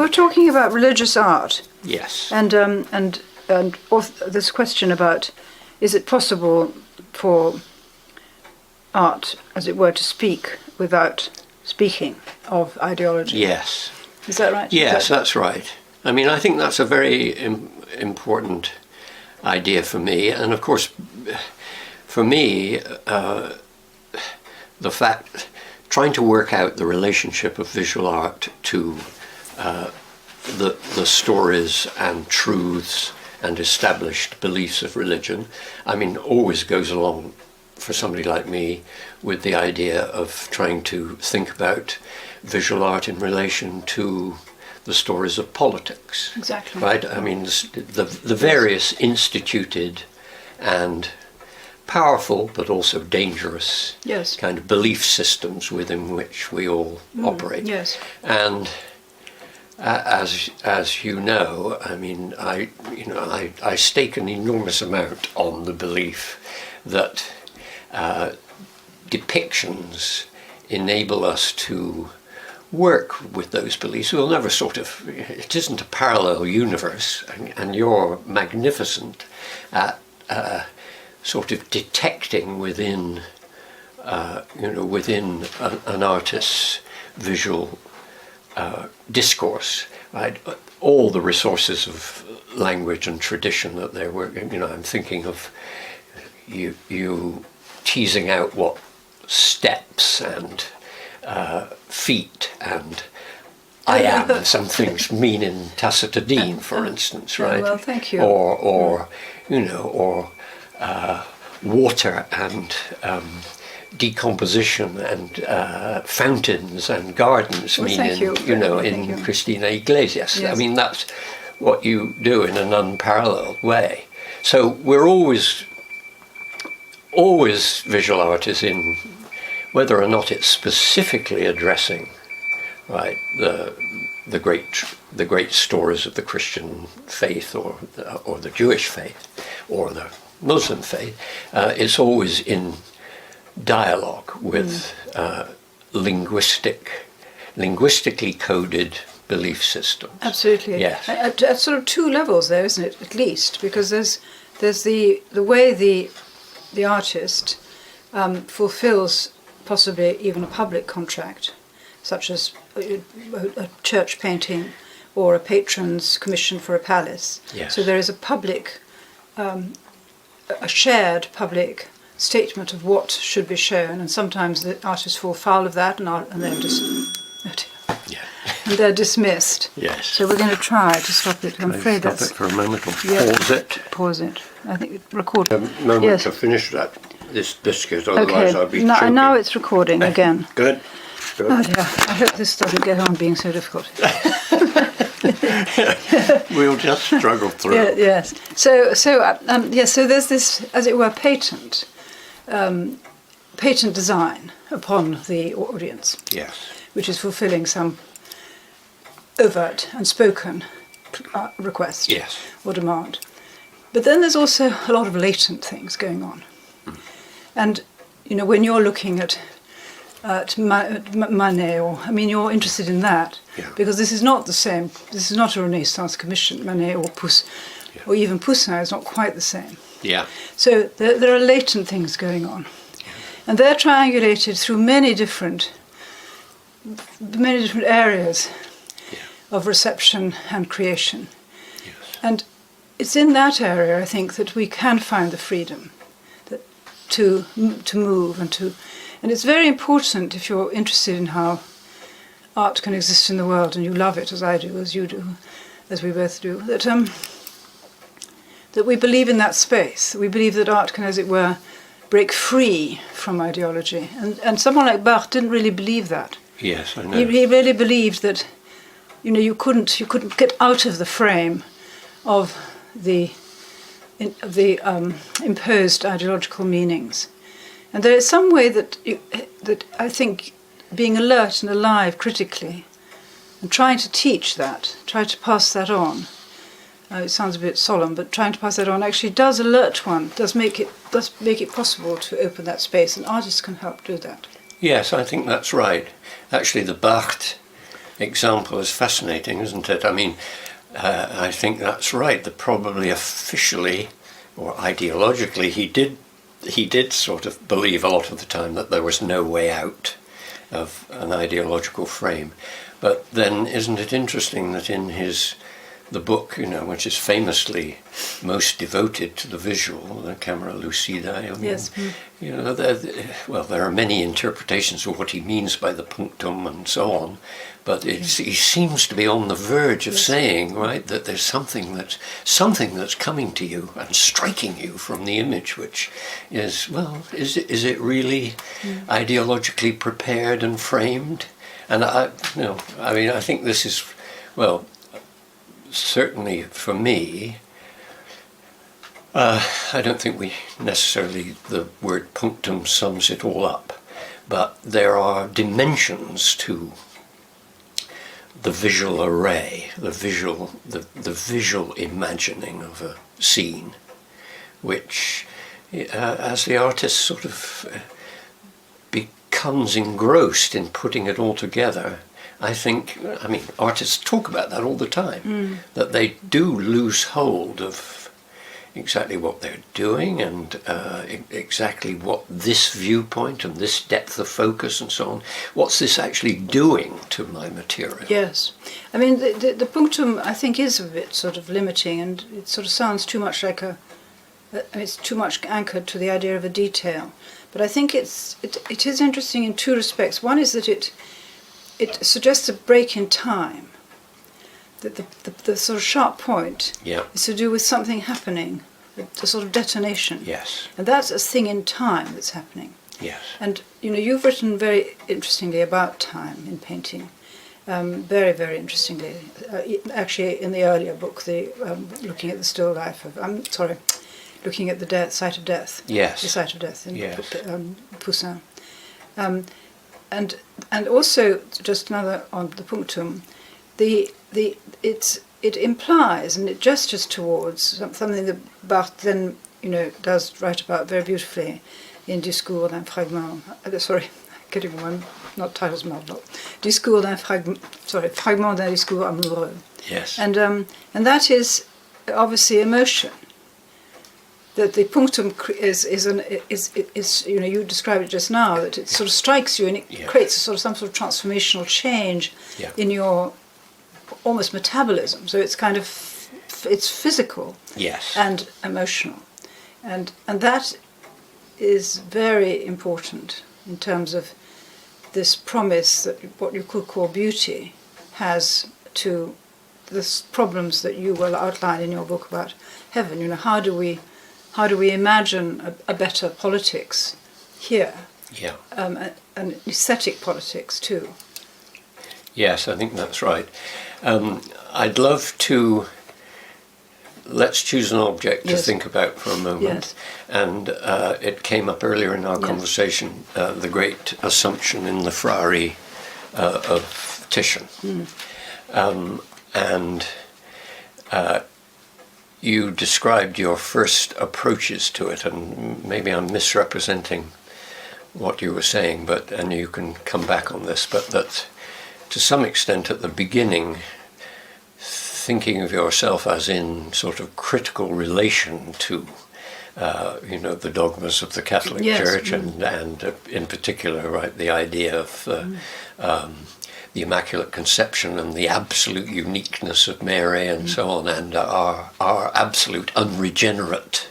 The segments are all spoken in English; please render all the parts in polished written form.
were talking about religious art. Yes. And this question about, is it possible for art, as it were, to speak without speaking of ideology? Yes. Is that right? Yes, that's right. I mean, I think that's a very important idea for me. And of course, for me, the fact, trying to work out the relationship of visual art to the stories and truths and established beliefs of religion, I mean, always goes along for somebody like me with the idea of trying to think about visual art in relation to the stories of politics. Exactly. Right? I mean, the various instituted and powerful but also dangerous kind of belief systems within which we all operate. Yes. And as you know, I mean, I stake an enormous amount on the belief that depictions enable us to work with those beliefs. We'll never it isn't a parallel universe, and you're magnificent at sort of detecting within an artist's visual discourse, right, all the resources of language and tradition that they're working. I'm thinking of you teasing out what steps and feet and I am some things mean in Tacitudine, for instance, right? Well, thank you. Or water and decomposition and fountains and gardens in Cristina Iglesias. Yes. I mean, that's what you do in an unparalleled way. So we're always visual art is in, whether or not it's specifically addressing, right, the great stories of the Christian faith or the Jewish faith or the Muslim faith, it's always in dialogue with linguistically coded belief systems. Absolutely. Yes. At sort of two levels there, isn't it, at least? Because there's the way the artist fulfills possibly even a public contract, such as a church painting or a patron's commission for a palace. Yes. So there is a public, a shared public statement of what should be shown, and sometimes the artists fall foul of that and they're dismissed. Yes. So we're going to try to stop it. I'm afraid stop that's... it for a moment or Yeah. pause it. Pause it. I think record. A moment Yes. to finish this biscuit, otherwise I'll be Okay. choking. Now it's recording again. Good. Oh dear. I hope this doesn't go on being so difficult. We'll just struggle through. Yeah, yes. So there's this, as it were, patent design upon the audience. Yes. Which is fulfilling some overt and spoken request. Yes. Or demand. But then there's also a lot of latent things going on. And, when you're looking at Manet, you're interested in that, because this is not the same. This is not a Renaissance commission. Manet or or even Poussin is not quite the same. Yeah. So there are latent things going on, and they're triangulated through many different areas of reception and creation. Yes. And it's in that area, I think, that we can find the freedom to move and it's very important, if you're interested in how art can exist in the world, and you love it as I do, as you do, as we both do, that we believe in that space. We believe that art can, as it were, break free from ideology. And someone like Bach didn't really believe that. Yes, I know. He really believed that, you couldn't get out of the frame of the imposed ideological meanings. And there is some way that I think being alert and alive critically and trying to teach that, try to pass that on, it sounds a bit solemn, but trying to pass that on actually does alert one, does make it possible to open that space, and artists can help do that. Yes, I think that's right. Actually, the Bach example is fascinating, isn't it? I mean, I think that's right. That probably officially or ideologically, he did sort of believe a lot of the time that there was no way out of an ideological frame. But then, isn't it interesting that in the book, which is famously most devoted to the visual, the camera lucida, I mean, yes. there are many interpretations of what he means by the punctum and so on, but he seems to be on the verge of saying, right, that there's something that's coming to you and striking you from the image, which is, well, is it really ideologically prepared and framed? And I think this is, well, certainly for me, I don't think the word punctum sums it all up, but there are dimensions to the visual array, the visual imagining of a scene, which, as the artist sort of becomes engrossed in putting it all together, artists talk about that all the time, that they do lose hold of exactly what they're doing and exactly what this viewpoint and this depth of focus and so on, what's this actually doing to my material? Yes. I mean, the punctum, I think, is a bit sort of limiting, and it sort of sounds too much like it's too much anchored to the idea of a detail. But I think it is interesting in two respects. One is that it suggests a break in time, that the sort of sharp point is to do with something happening, the sort of detonation. Yes. And that's a thing in time that's happening. Yes. And, you've written very interestingly about time in painting, very, very interestingly. Actually, in the earlier book, looking at the still life of, looking at the site of death. Yes. The site of death in Yes. Poussin. And also, just another on the punctum, it implies and it gestures towards something that Barthes then does write about very beautifully in Discours d'un fragment. Getting one, not titles muddled. Discours d'un fragment d'un discours amoureux. Yes. And that is obviously emotion. That the punctum is you described it just now, that it sort of strikes you and it creates some sort of transformational change in your almost metabolism. So it's kind of it's physical and emotional, and that is very important in terms of this promise that what you could call beauty has to the problems that you will outline in your book about heaven. How do we imagine a better politics here? Yeah. And aesthetic politics too. Yes, I think that's right. I'd love to. Let's choose an object to think about for a moment. Yes. And it came up earlier in our conversation, the great Assumption in the Frari of Titian. And you described your first approaches to it, and maybe I'm misrepresenting what you were saying, and you can come back on this, but that to some extent at the beginning, thinking of yourself as in sort of critical relation to the dogmas of the Catholic Church, and in particular, right, the idea of the Immaculate Conception and the absolute uniqueness of Mary and so on, and our absolute unregenerate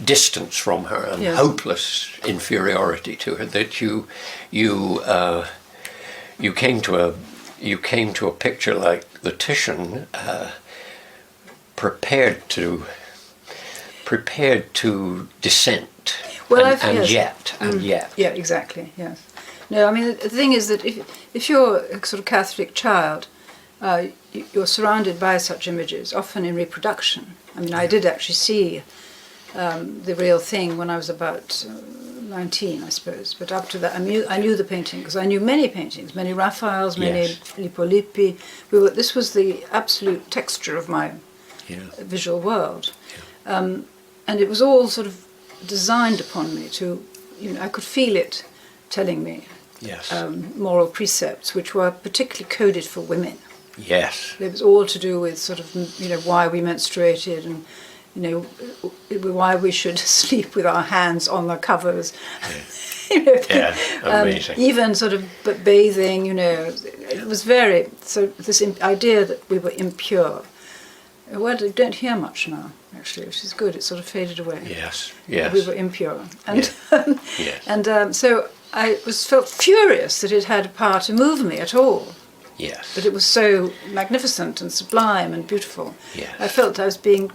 distance from her and hopeless inferiority to her, that you came to a picture like the Titian, prepared to dissent. Well, yet. Yeah, exactly. Yes. No, I mean the thing is that if you're a sort of Catholic child, you're surrounded by such images, often in reproduction. I mean, I did actually see the real thing when I was about 19, I suppose. But up to that, I knew the painting because I knew many paintings, many Raphaels, many Lippo Lippi. This was the absolute texture of my visual world, and it was all sort of designed upon me to, I could feel it telling me Yes. moral precepts, which were particularly coded for women. Yes. It was all to do with sort of, why we menstruated and, why we should sleep with our hands on the covers. Yeah. Amazing. Even sort of bathing, it was very, so this idea that we were impure, a word I don't hear much now, actually, which is good. It sort of faded away. Yes, yes. We were impure. And, Yes. and so I felt furious that it had a power to move me at all. Yes. But it was so magnificent and sublime and beautiful. Yes. I felt I was being,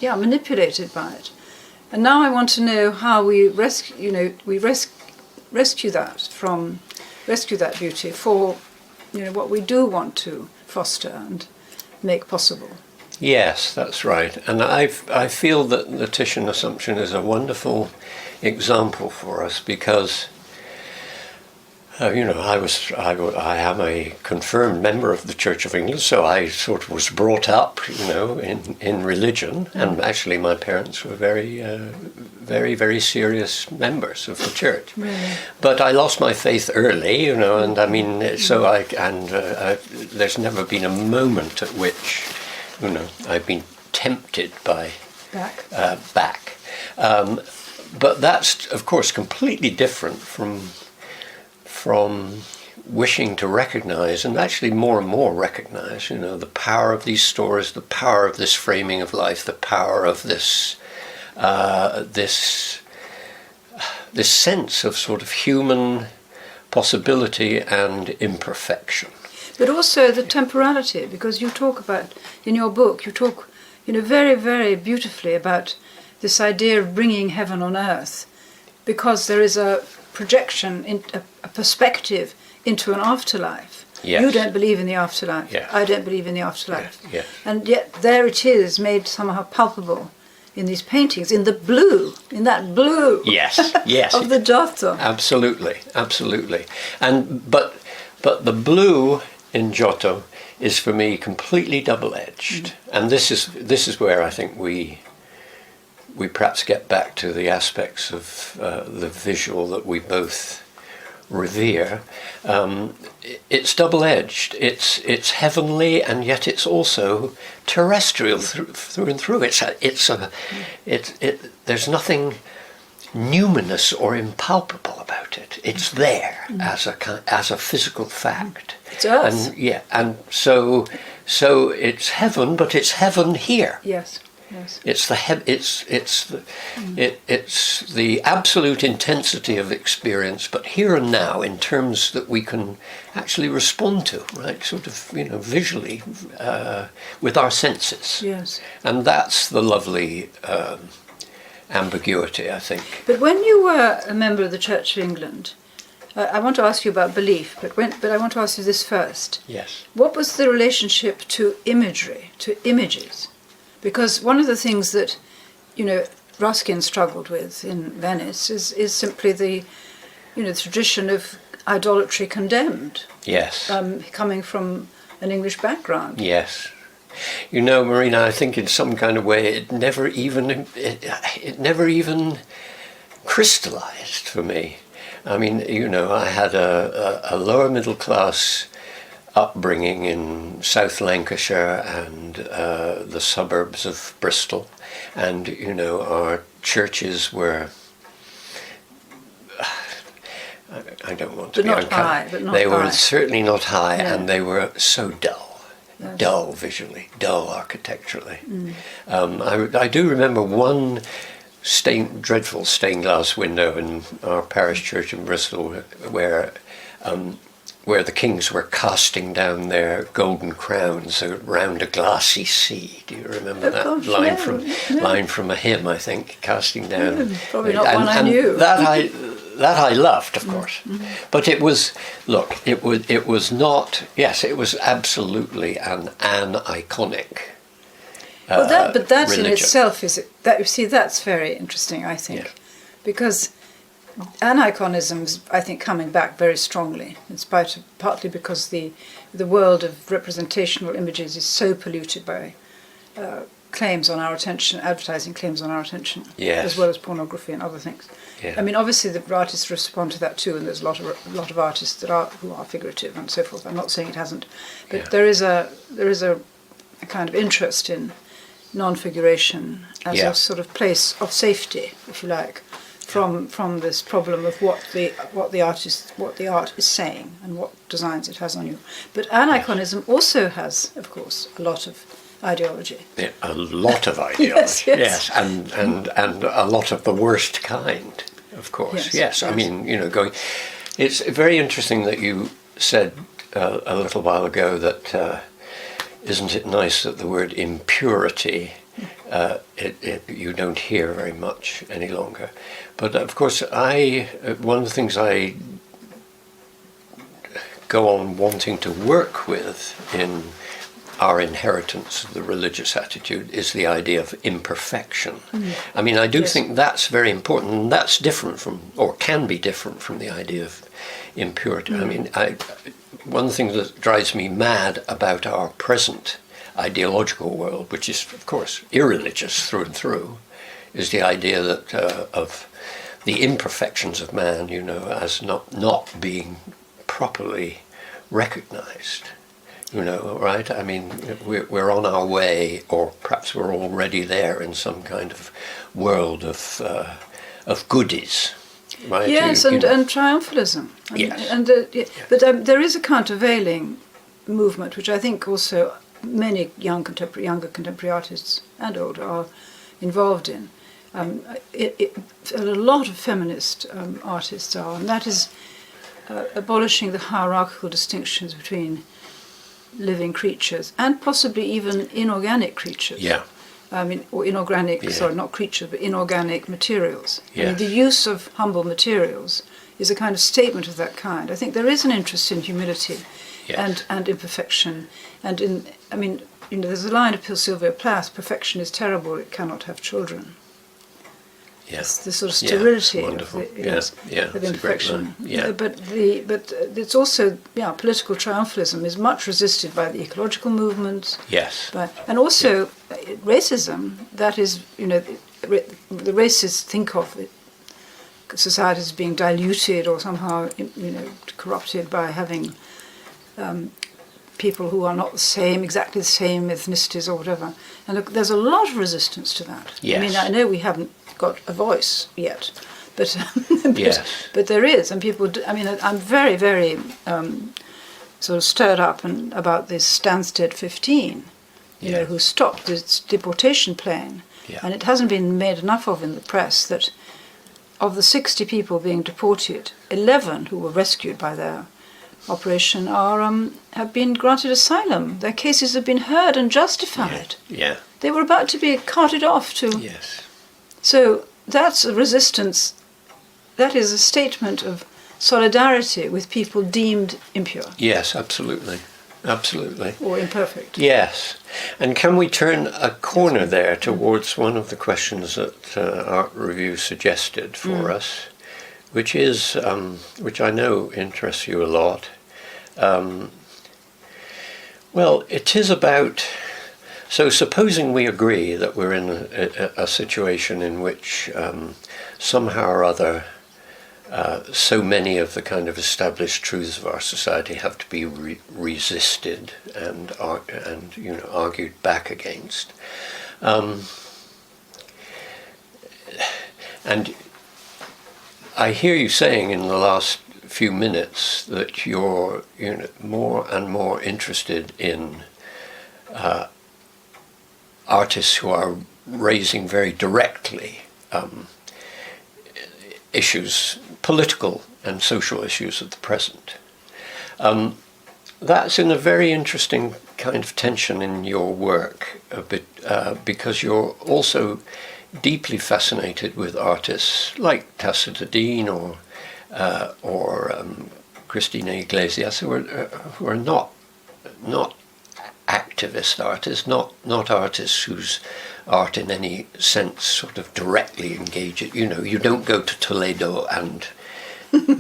manipulated by it. And now I want to know how we rescue that beauty for, what we do want to foster and make possible. Yes, that's right. And I feel that the Titian Assumption is a wonderful example for us because, I am a confirmed member of the Church of England, so I sort of was brought up, in religion, and actually my parents were very, very, very serious members of the church. Really? But I lost my faith early, and I mean, there's never been a moment at which, I've been tempted by back. But that's, of course, completely different from wishing to recognize, and actually more and more recognize, the power of these stories, the power of this framing of life, the power of this this sense of sort of human possibility and imperfection. But also the temporality, because you talk about, in your book, very, very beautifully about this idea of bringing heaven on earth, because there is a projection, a perspective into an afterlife. Yes. You don't believe in the afterlife. Yeah. I don't believe in the afterlife. Yeah. And yet there it is, made somehow palpable in these paintings, in that blue Yes, yes. of the Giotto. Absolutely, absolutely. And but the blue in Giotto is for me completely double-edged. And this is where I think we perhaps get back to the aspects of the visual that we both revere. It's double-edged. It's heavenly, and yet it's also terrestrial through and through. There's nothing numinous or impalpable about it. It's there as a physical fact. It's Earth. And so it's heaven, but it's heaven here. Yes. Yes. It's the absolute intensity of experience, but here and now, in terms that we can actually respond to, right? Sort of, visually, with our senses. Yes. And that's the lovely ambiguity, I think. But when you were a member of the Church of England, I want to ask you about belief, but I want to ask you this first. Yes. What was the relationship to imagery, to images? Because one of the things that, Ruskin struggled with in Venice is simply the tradition of idolatry condemned. Yes. Coming from an English background. Yes. Marina, I think in some kind of way it never even crystallized for me. I mean, I had a lower middle class upbringing in South Lancashire and the suburbs of Bristol, and our churches were, I don't want to be unkind, they were certainly not high, and they were so dull. Yes. Dull visually, dull architecturally. I do remember one dreadful stained glass window in our parish church in Bristol where the kings were casting down their golden crowns around a glassy sea. Do you remember that line from a hymn? I think, casting down. Probably not one I knew. That I loved, of course. But it was not. Yes, it was absolutely an iconic. But that religion. in itself that's very interesting, I think, because Anarchism is, I think, coming back very strongly, in spite of, partly because the world of representational images is so polluted by claims on our attention, advertising claims on our attention, Yes. as well as pornography and other things. Yeah. I mean, obviously the artists respond to that too, and there's a lot of artists who are figurative and so forth. I'm not saying it hasn't, but Yeah. there is a kind of interest in non-figuration as Yeah. a sort of place of safety, if you like, from this problem of what the art is saying and what designs it has on you. But Anarchism also has, of course, a lot of ideology. Yeah, a lot of ideology. Yes. And a lot of the worst kind, of course. Yes. I mean, it's very interesting that you said a little while ago that isn't it nice that the word impurity you don't hear very much any longer. But of course, one of the things I go on wanting to work with in our inheritance of the religious attitude is the idea of imperfection. I mean, I do think that's very important, and that's different from, or can be different from, the idea of impurity. I mean, one of the things that drives me mad about our present ideological world, which is, of course, irreligious through and through, is the idea that of the imperfections of man, as not being properly recognized. Right? I mean, we're on our way, or perhaps we're already there in some kind of world of goodies. Right? Yes, and triumphalism. Yes. But there is a countervailing movement, which I think also many younger contemporary artists and older are involved in. A lot of feminist artists are, and that is abolishing the hierarchical distinctions between living creatures and possibly even inorganic creatures. Yeah. I mean, or inorganic, sorry, not creatures, but inorganic materials. Yes. I mean, the use of humble materials is a kind of statement of that kind. I think there is an interest in humility and imperfection. And there's a line of Sylvia Plath, perfection is terrible, it cannot have children. Yes. The sort of sterility wonderful. of imperfection. Yeah. But it's also, political triumphalism is much resisted by the ecological movement. Yes. And also racism, that is, the racists think of society as being diluted or somehow, corrupted by having people who are not exactly the same ethnicities or whatever. And look, there's a lot of resistance to that. Yes. I mean, I know we haven't got a voice yet, but Yes. but there is, and people do, I mean, I'm very, very sort of stirred up about this Stansted 15, who stopped this deportation plane, and it hasn't been made enough of in the press that of the 60 people being deported, 11 who were rescued by their operation have been granted asylum. Their cases have been heard and justified. Yeah. They were about to be carted off to... Yes. So that's a resistance, that is a statement of solidarity with people deemed impure. Yes, absolutely. Absolutely. Or imperfect. Yes. And can we turn a corner there towards one of the questions that Art Review suggested for us, which is, which I know interests you a lot. Well, it is about... So supposing we agree that we're in a situation in which somehow or other so many of the kind of established truths of our society have to be resisted and argued back against. And I hear you saying in the last few minutes that you're more and more interested in artists who are raising very directly issues, political and social issues of the present. That's in a very interesting kind of tension in your work, because you're also deeply fascinated with artists like Tacita Dean or Cristina Iglesias, who are not activist artists, not artists whose art in any sense sort of directly engages. You don't go to Toledo and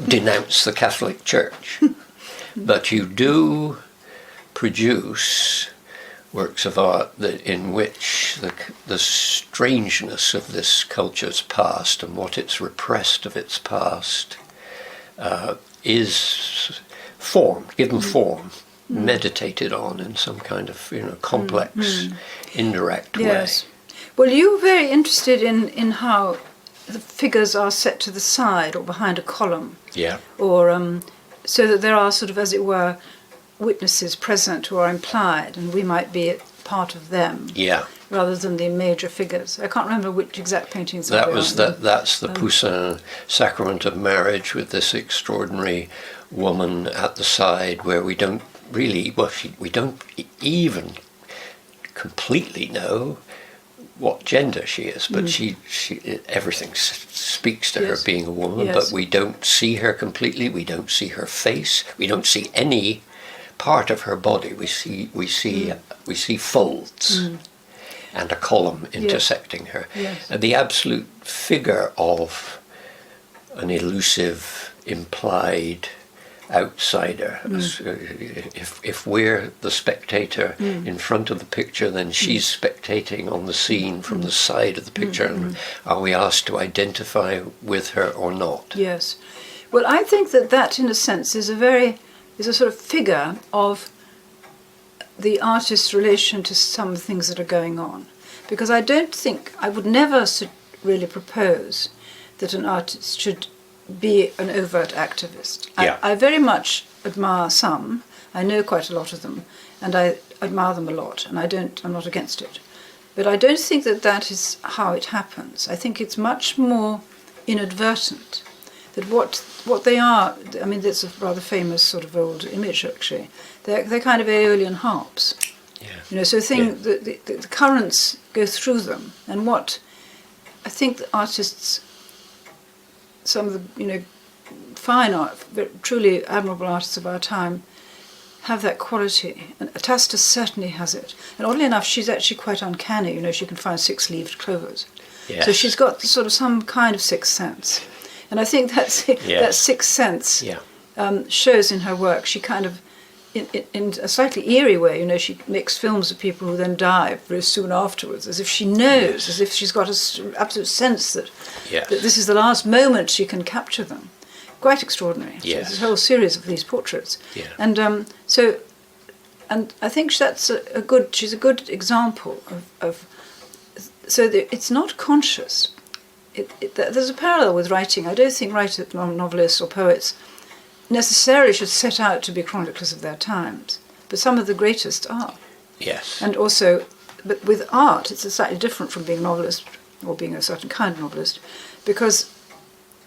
denounce the Catholic Church, but you do produce works of art in which the strangeness of this culture's past and what it's repressed of its past is formed, given form, meditated on in some kind of complex, indirect Yes. way. Well, you're very interested in how the figures are set to the side or behind a column. Yeah. Or so that there are sort of, as it were, witnesses present who are implied, and we might be part of them. Yeah. Rather than the major figures. I can't remember which exact paintings That they was are. that's the Poussin Sacrament of Marriage, with this extraordinary woman at the side, where we don't really, we don't even completely know what gender she is, but she everything speaks to her being a woman, but we don't see her completely. We don't see her face. We don't see any part of her body. We see folds and a column intersecting her. Yes. And the absolute figure of an elusive, implied outsider. If we're the spectator in front of the picture, then she's spectating on the scene from the side of the picture. And are we asked to identify with her or not? Yes. Well, I think that in a sense is a sort of figure of the artist's relation to some things that are going on. Because I would never really propose that an artist should be an overt activist. Yeah. I very much admire some. I know quite a lot of them, and I admire them a lot, and I'm not against it. But I don't think that is how it happens. I think it's much more inadvertent. That what they are, I mean, that's a rather famous sort of old image, actually. They're kind of aeolian harps. Yeah. So the currents go through them, and what I think the artists, some of the fine art, truly admirable artists of our time, have that quality, and Tastus certainly has it. And oddly enough, she's actually quite uncanny. She can find 6-leaved clovers. Yes. So she's got sort of some kind of sixth sense, and I think that sixth sense shows in her work. She kind of, in a slightly eerie way, she makes films of people who then die very soon afterwards, as if she knows, as if she's got an absolute sense that this is the last moment she can capture them. Quite extraordinary. Yes. There's a whole series of these portraits. Yeah. And I think that's she's a good example of so that it's not conscious. There's a parallel with writing. I don't think novelists or poets necessarily should set out to be chroniclers of their times, but some of the greatest are. Yes. And also, but with art, it's slightly different from being a novelist or being a certain kind of novelist, because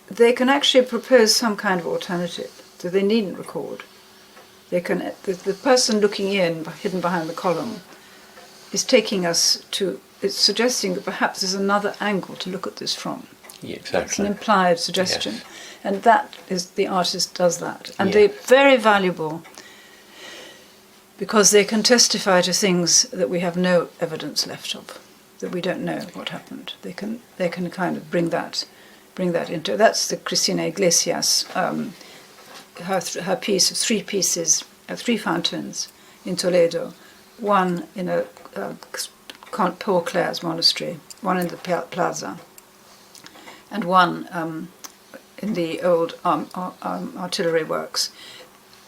they can actually propose some kind of alternative, so they needn't record. They can. The person looking in, hidden behind the column, is taking us to. It's suggesting that perhaps there's another angle to look at this from. Yeah, exactly. It's an implied suggestion. Yes. And that is, the artist does that. And they're very valuable because they can testify to things that we have no evidence left of, that we don't know what happened. They can kind of bring that into. That's the Cristina Iglesias, her piece of 3 pieces, 3 fountains in Toledo, one in a Paul Clare's monastery, one in the plaza, and one in the old artillery works.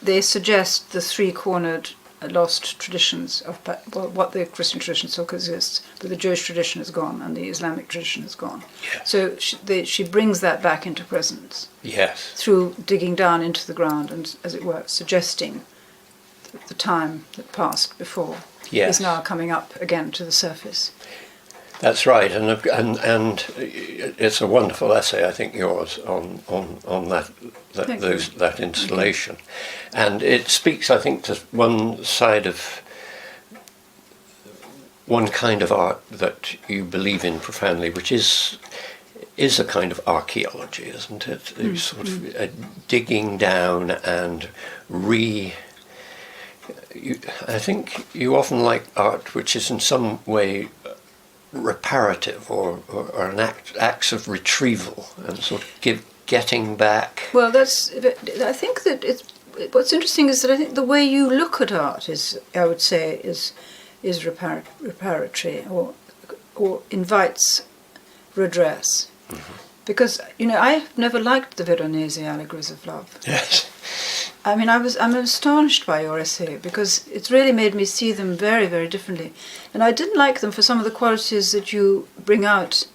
They suggest the 3-cornered lost traditions of what the Christian tradition still exists, but the Jewish tradition is gone and the Islamic tradition is gone. Yes. So she brings that back into presence. Yes. Through digging down into the ground and, as it were, suggesting the time that passed before is now coming up again to the surface. That's right, and it's a wonderful essay, I think, yours on that installation, and it speaks, I think, to one side of one kind of art that you believe in profoundly, which is a kind of archaeology, isn't it? It's sort of digging down and I think you often like art which is in some way reparative or an acts of retrieval and sort of getting back. Well, I think that what's interesting is that I think the way you look at art is, I would say, is is reparatory or invites redress. Mm-hmm. Because, I've never liked the Veronese allegories of love. Yes. I mean, I'm astonished by your essay because it's really made me see them very, very differently. And I didn't like them for some of the qualities that you bring out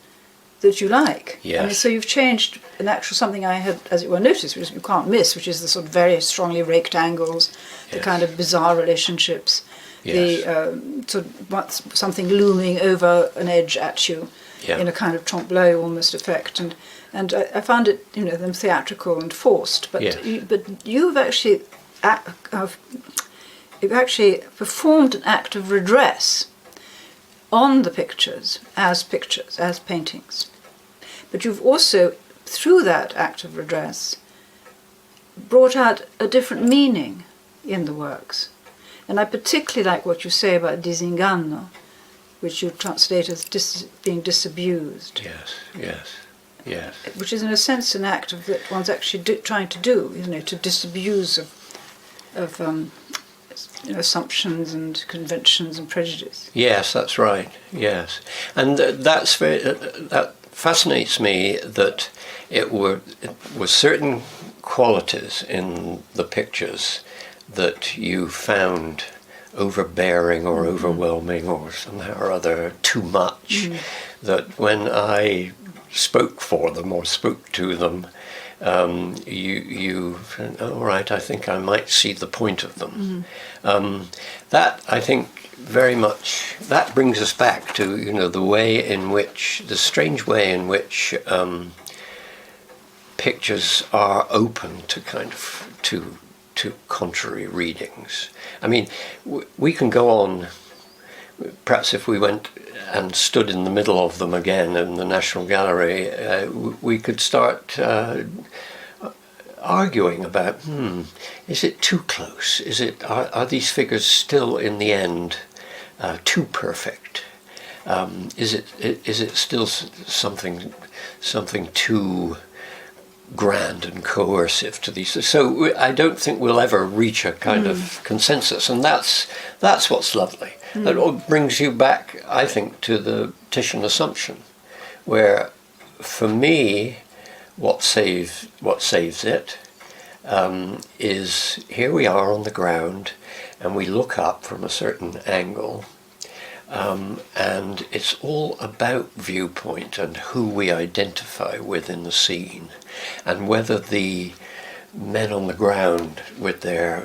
that you like. Yes. I mean, so you've changed something I had, as it were, noticed, which you can't miss, which is the sort of very strongly raked angles, the kind of bizarre relationships, the sort of something looming over an edge at you in a kind of trompe-l'oeil almost effect. And I found it, them theatrical and forced. But you've actually performed an act of redress on the pictures, as paintings. But you've also, through that act of redress, brought out a different meaning in the works. And I particularly like what you say about disinganno, which you translate as being disabused. Yes. Which is in a sense an act of that one's actually trying to do, to disabuse of assumptions and conventions and prejudice. Yes, that's right. Yes, and that fascinates me that it was certain qualities in the pictures that you found overbearing or overwhelming or somehow or other too much, that when I spoke for them or spoke to them, you all right, I think I might see the point of them. That, I think, very much, that brings us back to, the strange way in which pictures are open to to contrary readings. I mean, we can go on, perhaps if we went and stood in the middle of them again in the National Gallery, we could start arguing about, is it too close? Are these figures still in the end too perfect? Is it still something too grand and coercive to these? So I don't think we'll ever reach a kind of consensus, and that's what's lovely. That all brings you back, I think, to the Titian assumption, where, for me, what saves it is here we are on the ground, and we look up from a certain angle, and it's all about viewpoint and who we identify with in the scene, and whether the men on the ground with their,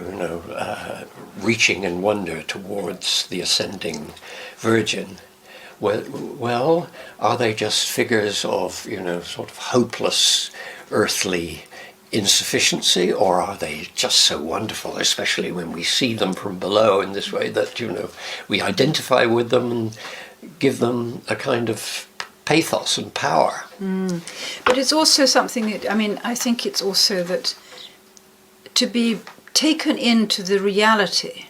reaching in wonder towards the ascending Virgin, well, are they just figures of, sort of hopeless earthly insufficiency, or are they just so wonderful, especially when we see them from below in this way, that, we identify with them and give them a kind of pathos and power. But it's also something that, I think it's also that to be taken into the reality,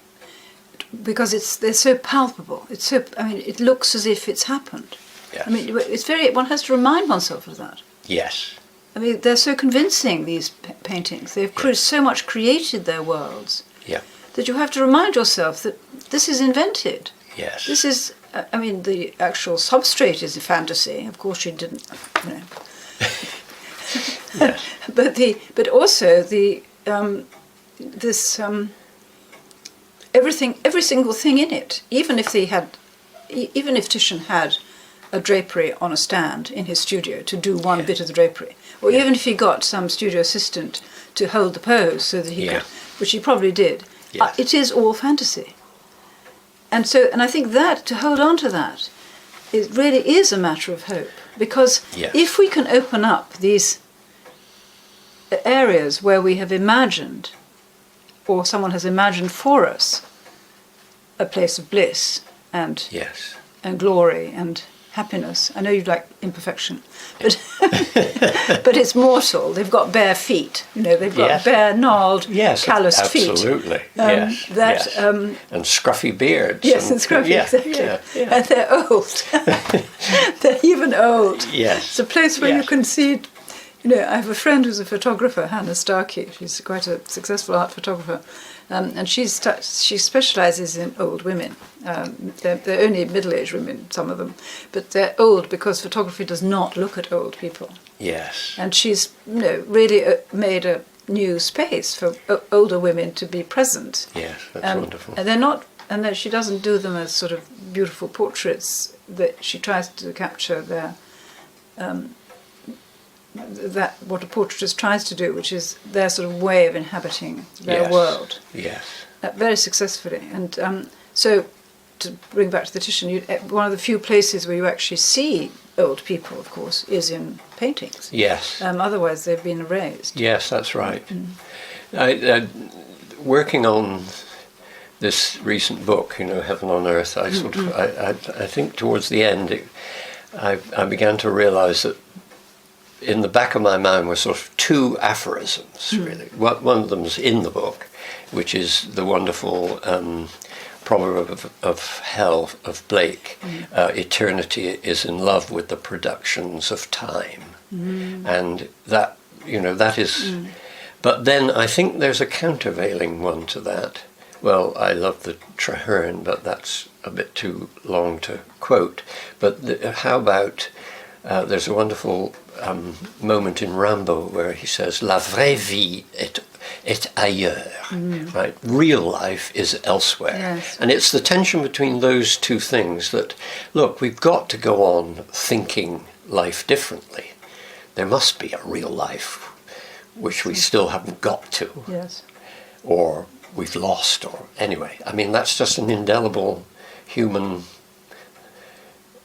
because they're so palpable. It's so, it looks as if it's happened. Yes. One has to remind oneself of that. Yes. They're so convincing, these paintings. They've so much created their worlds that you have to remind yourself that this is invented. Yes. This is, the actual substrate is a fantasy. Of course, she didn't, Yes. But also every single thing in it, even if Titian had a drapery on a stand in his studio to do one bit of the drapery, or even if he got some studio assistant to hold the pose so that he could, which he probably did, it is all fantasy. And I think that, to hold on to that, it really is a matter of hope, because if we can open up these areas where we have imagined, or someone has imagined for us, a place of bliss and glory and happiness. I know you like imperfection, but but it's mortal. They've got bare feet. They've got bare, gnarled, calloused feet. Absolutely. And scruffy beards. Yes, and scruffy. Exactly. And they're old. They're even old. Yes. It's a place where you can see. I have a friend who's a photographer, Hannah Starkey. She's quite a successful art photographer. And she specialises in old women. They're only middle-aged women, some of them, but they're old because photography does not look at old people. Yes. And she's really made a new space for older women to be present. Yes, that's wonderful. And they're not, and that she doesn't do them as sort of beautiful portraits. That she tries to capture their that what a portraitist tries to do, which is their sort of way of inhabiting their world. Yes. Very successfully. And so, to bring back to the Titian, one of the few places where you actually see old people, of course, is in paintings. Yes. Otherwise, they've been erased. Yes, that's right. I, working on this recent book, Heaven on Earth, I sort of, I think towards the end, I began to realise that in the back of my mind were sort of two aphorisms, really. One of them's in the book, which is the wonderful proverb of hell of Blake. Eternity is in love with the productions of time. And that, that is... But then I think there's a countervailing one to that. Well, I love the Traherne, but that's a bit too long to quote. But how about... there's a wonderful moment in Rambo where he says, "La vraie vie est ailleurs," right? Real life is elsewhere. Yes. And it's the tension between those two things that, look, we've got to go on thinking life differently. There must be a real life, which we still haven't got to. Yes. Or we've lost, or anyway. I mean, that's just an indelible human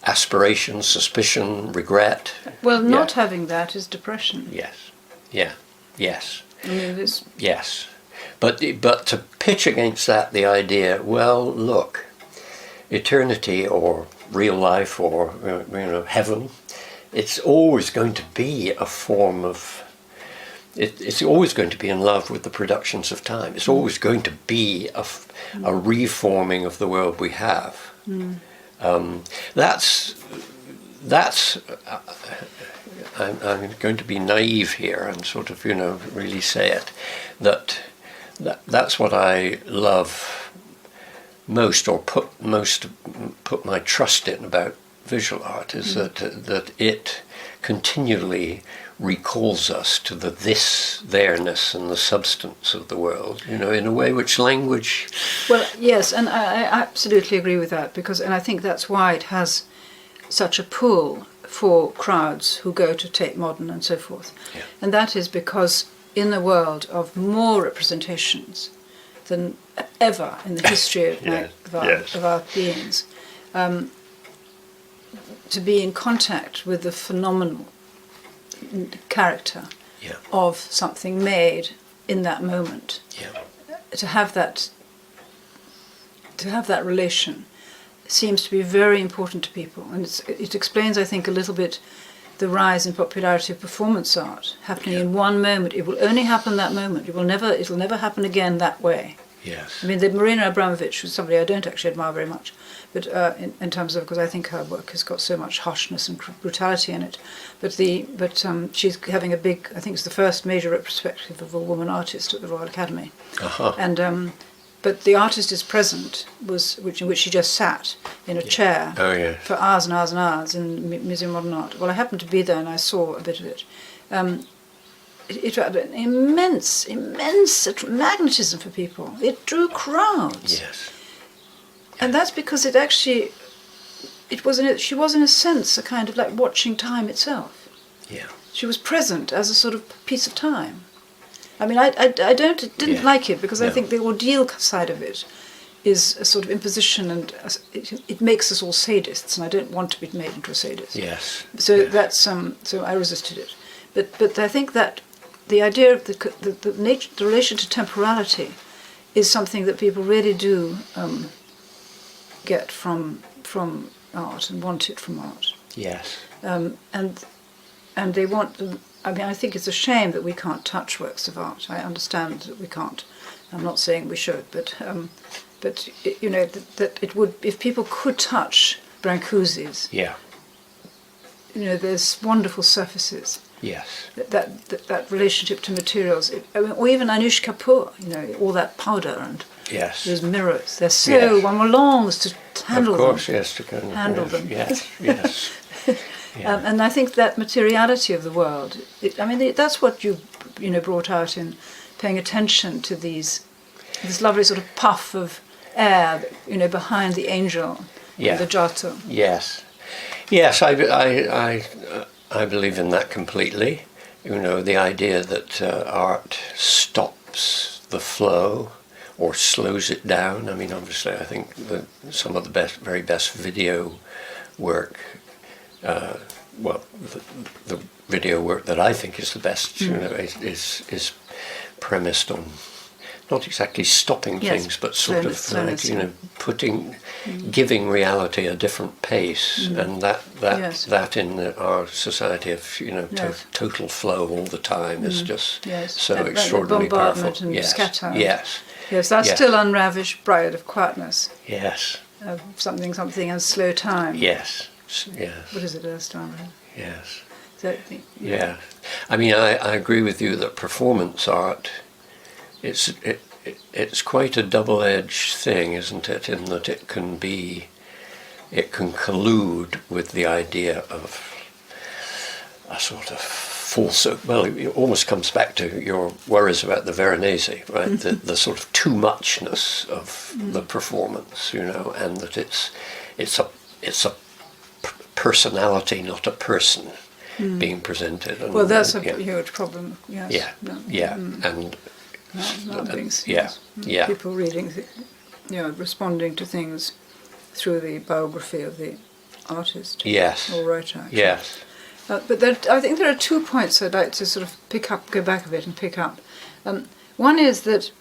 aspiration, suspicion, regret. Well, not having that is depression. Yes. Yeah. Yes. I mean, yes. But to pitch against that the idea, well, look, eternity or real life or heaven, it's always going to be a form of... It's always going to be in love with the productions of time. It's always going to be a reforming of the world we have. That's I'm going to be naive here and sort of really say it, that's what I love most, or put my trust in about visual art, is that it continually recalls us to the this-there-ness and the substance of the world, in a way which language... Well, yes, and I absolutely agree with that, and I think that's why it has such a pull for crowds who go to Tate Modern and so forth. Yeah. And that is because in the world of more representations than ever in the history of our beings, to be in contact with the phenomenal character of something made in that moment, to have that relation seems to be very important to people, and it explains, I think, a little bit the rise in popularity of performance art happening in one moment. It will only happen that moment. It'll never happen again that way. Yes. I mean, the Marina Abramovich was somebody I don't actually admire very much, but in terms of, because I think her work has got so much harshness and brutality in it. But she's having a big, I think it's the first major retrospective of a woman artist at the Royal Academy. And but the artist is present, in which she just sat in a chair for hours and hours and hours in the Museum of Modern Art. Well, I happened to be there and I saw a bit of it. It had an immense magnetism for people. It drew crowds. Yes. And that's because she was in a sense a kind of like watching time itself. Yeah. She was present as a sort of piece of time. I mean, I didn't like it because I think the ordeal side of it is a sort of imposition, and it makes us all sadists, and I don't want to be made into a sadist. Yes. So that's so I resisted it. But I think that the idea of the relation to temporality is something that people really do get from art and want it from art. Yes. And they want them. I mean, I think it's a shame that we can't touch works of art. I understand that we can't. I'm not saying we should, but that it would, if people could touch Brancusi's. Yeah. There's wonderful surfaces Yes. That relationship to materials, or even Anush Kapoor, all that powder and yes, those mirrors. They're so one longs to handle them. Of course, yes, to kind of handle them. Yes, yes. Yeah. And I think that materiality of the world. That's what you brought out in paying attention to this lovely sort of puff of air, behind the angel, and the Giotto. Yes, yes. I believe in that completely. The idea that art stops the flow or slows it down. Obviously, I think that some of the very best video work, the video work that I think is the best, is premised on not exactly stopping things, but sort of giving reality a different pace, and that in our society of total flow all the time is just so extraordinarily bombardment powerful. And scatter. Yes, that's still unravished bride of quietness. Yes, something and slow time. Yes, yes. What is it, Erstwhile? Yes. Yeah. I agree with you that performance art, it's quite a double-edged thing, isn't it? In that it can collude with the idea of a sort of false. Well, it almost comes back to your worries about the Veronese, right? The sort of too muchness of the performance, and that it's a personality, not a person, being presented. And, that's a huge problem. Yes. And people reading, responding to things through the biography of the artist. Yes. Or writer. Actually. Yes. But I think there are 2 points I'd like to sort of go back a bit and pick up. One is that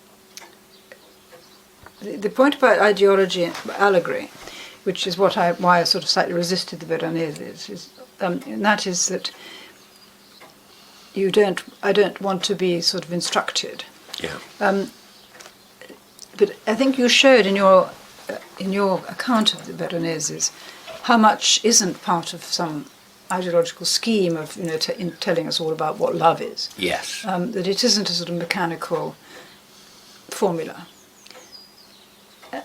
the point about ideology and allegory, which is why I sort of slightly resisted the Veronese, and that is that I don't want to be sort of instructed. Yeah. But I think you showed in your account of the Veroneses how much isn't part of some ideological scheme of in telling us all about what love is. Yes. That it isn't a sort of mechanical formula.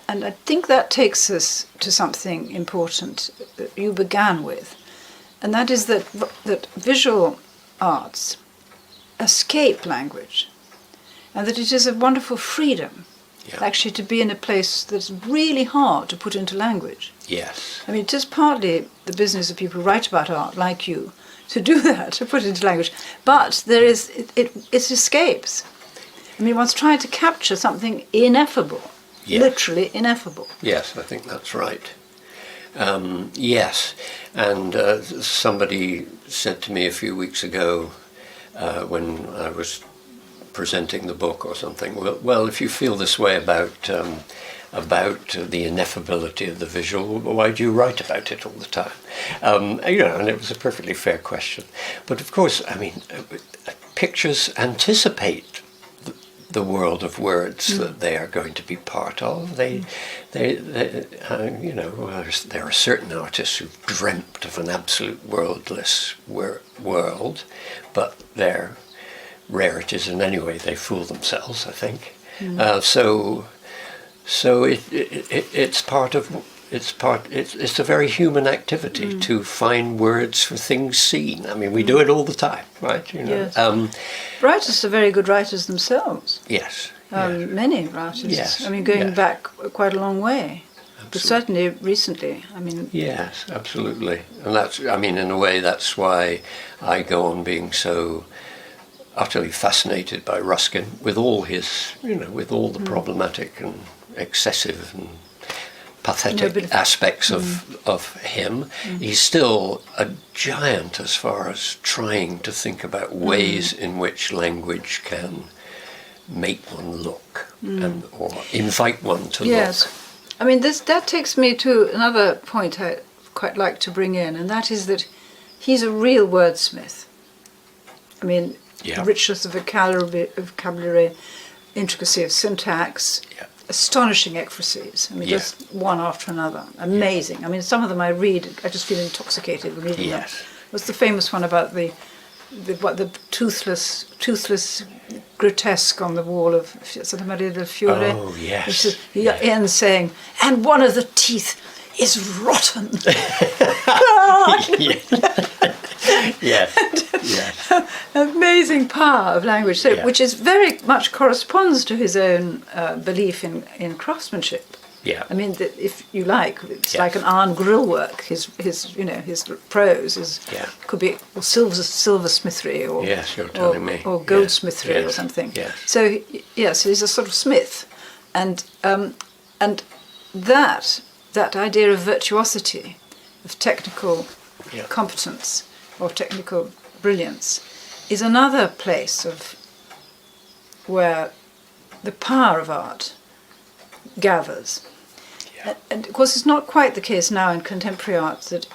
And I think that takes us to something important that you began with, and that is that visual arts escape language, and that it is a wonderful freedom actually to be in a place that's really hard to put into language. Yes. It is partly the business of people who write about art, like you, to do that, to put it into language. But it escapes. One's trying to capture something ineffable, literally ineffable. Yes, I think that's right. Yes, and somebody said to me a few weeks ago when I was presenting the book or something, well, if you feel this way about the ineffability of the visual, why do you write about it all the time? And it was a perfectly fair question. But of course, pictures anticipate the world of words that they are going to be part of. There are certain artists who've dreamt of an absolute wordless world, but they're rarities, and anyway, they fool themselves, I think. So it's a very human activity to find words for things seen. We do it all the time, right? Yes. Writers are very good writers themselves. Yes. Many writers. Yes. Going back quite a long way. Absolutely. But certainly recently. Yes, absolutely. And that's, in a way, that's why I go on being so utterly fascinated by Ruskin with all his, with all the problematic and excessive and pathetic aspects of him. He's still a giant as far as trying to think about ways in which language can make one look or invite one to look. That takes me to another point I'd quite like to bring in, and that is that he's a real wordsmith. Richness of vocabulary, intricacy of syntax, astonishing ekphrases. Just one after another. Amazing. Some of them I read, I just feel intoxicated reading them. What's the famous one about the the toothless grotesque on the wall of Santa Maria del Fiore. Oh, yes. Which is, he ends saying, and one of the teeth is rotten. Yes. Yes. Amazing power of language, so, Yeah. which is very much corresponds to his own belief in craftsmanship. Yeah. I mean, if you like, it's Yes. like an iron grill work. His prose could be silversmithery or Yes, you're telling me. or goldsmithery Yes. or something. Yes. So yes, he's a sort of smith, and that idea of virtuosity, of technical competence, or technical brilliance, is another place of where the power of art gathers. Yeah. And of course, it's not quite the case now in contemporary art,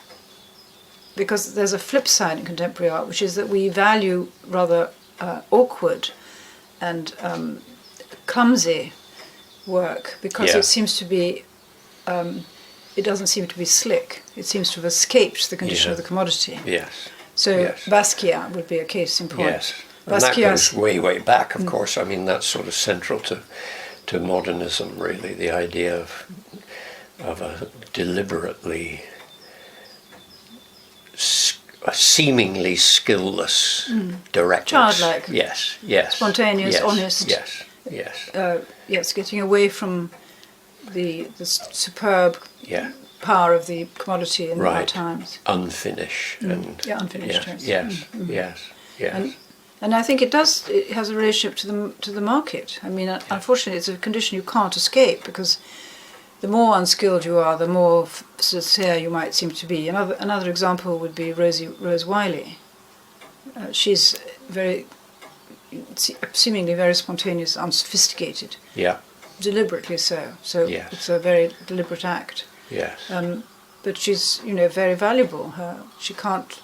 because there's a flip side in contemporary art, which is that we value rather awkward and clumsy work, because it seems to be, it doesn't seem to be slick. It seems to have escaped the condition of the commodity. Yes. So Basquiat would be a case in point. Yes. And that goes way, way back, of course. I mean, that's sort of central to modernism, really, the idea of a deliberately, seemingly skillless directness. Childlike. Yes. Spontaneous, honest. Yes. Getting away from the superb power of the commodity in our times. Unfinished. Unfinished. Yes. And I think it has a relationship to the market. I mean, unfortunately, it's a condition you can't escape, because the more unskilled you are, the more sincere you might seem to be. Another example would be Rose Wiley. She's seemingly very spontaneous, unsophisticated. Yeah. Deliberately so. So it's a very deliberate act. Yes. But she's, very valuable. She can't.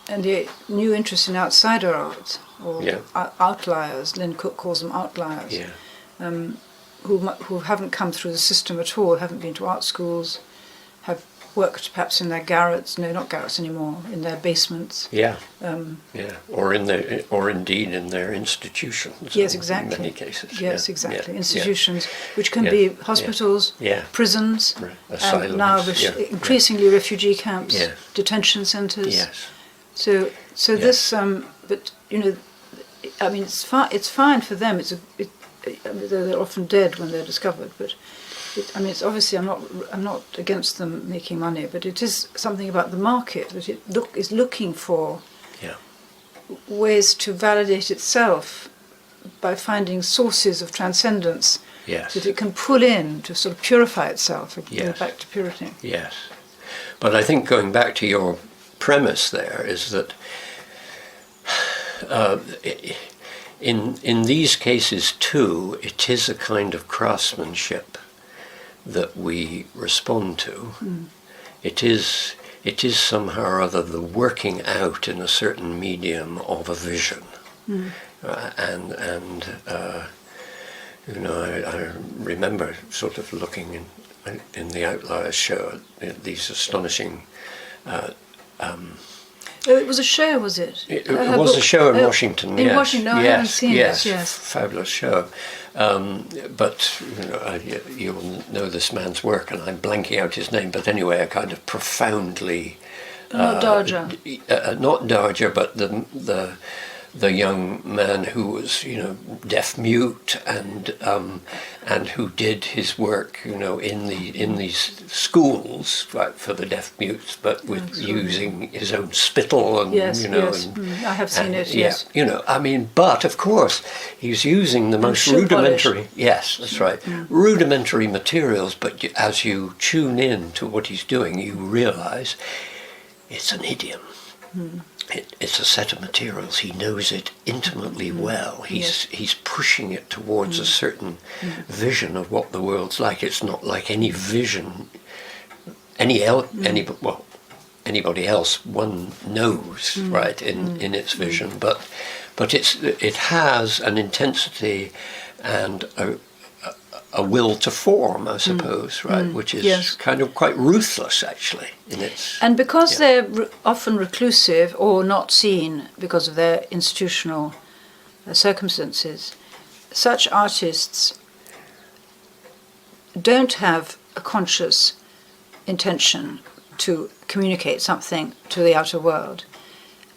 And the new interest in outsider art, or outliers, Lynn Cook calls them outliers, who haven't come through the system at all, haven't been to art schools, have worked perhaps in their garrets, no, not garrets anymore, in their basements. Or indeed in their institutions. Yes, exactly. In many cases. Yes, exactly. Institutions, which can be hospitals, prisons, asylums, and now increasingly refugee camps, detention centres. Yes. So this, but I mean, it's fine for them. They're often dead when they're discovered. But it's obviously I'm not against them making money, but it is something about the market that it is looking for ways to validate itself by finding sources of transcendence that it can pull in to sort of purify itself, go back to purity. Yes, but I think going back to your premise there is that in these cases too, it is a kind of craftsmanship that we respond to. It is somehow or other the working out in a certain medium of a vision, I remember sort of looking in the Outliers show at these astonishing. It was a show, was it? It was a show in Washington. In Washington, no, I haven't seen it. Yes, fabulous show. But you'll know this man's work, and I'm blanking out his name. But anyway, a kind of profoundly not Darger, but the young man who was deaf mute and who did his work in these schools for the deaf mutes, but with using his own spittle and I have seen it. Yes, but of course he's using the most rudimentary. Yes, that's right. Rudimentary materials, but as you tune in to what he's doing, you realise it's an idiom. It's a set of materials. He knows it intimately well. He's pushing it towards a certain vision of what the world's like. It's not like any vision anybody else one knows, right, in its vision. But it has an intensity and a will to form, I suppose, right? Which is yes. kind of quite ruthless, actually, in its... And because they're often reclusive or not seen because of their institutional circumstances, such artists don't have a conscious intention to communicate something to the outer world.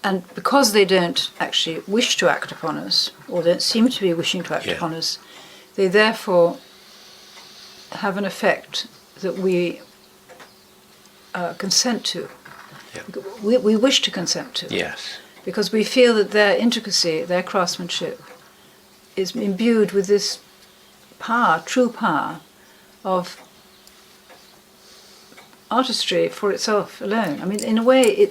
And because they don't actually wish to act upon us, or don't seem to be wishing to act upon us, they therefore have an effect that we consent to. Yeah. We wish to consent to. Yes. Because we feel that their intricacy, their craftsmanship, is imbued with this power, true power, of artistry for itself alone. I mean, in a way,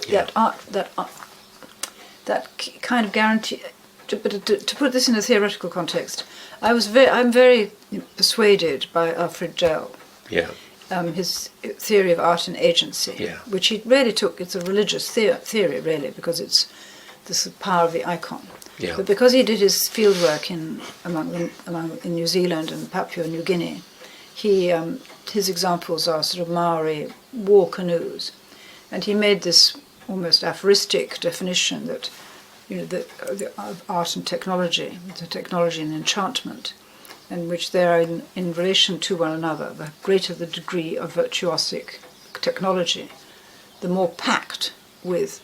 that kind of guarantee. To put this in a theoretical context, I'm very persuaded by Alfred Gell. Yeah. His theory of art and agency, which he really took. It's a religious theory, really, because it's this power of the icon. Yeah. But because he did his fieldwork in New Zealand and Papua New Guinea, his examples are sort of Maori war canoes, and he made this almost aphoristic definition that, the art and technology, the technology and enchantment, in which they are in relation to one another. The greater the degree of virtuosic technology, the more packed with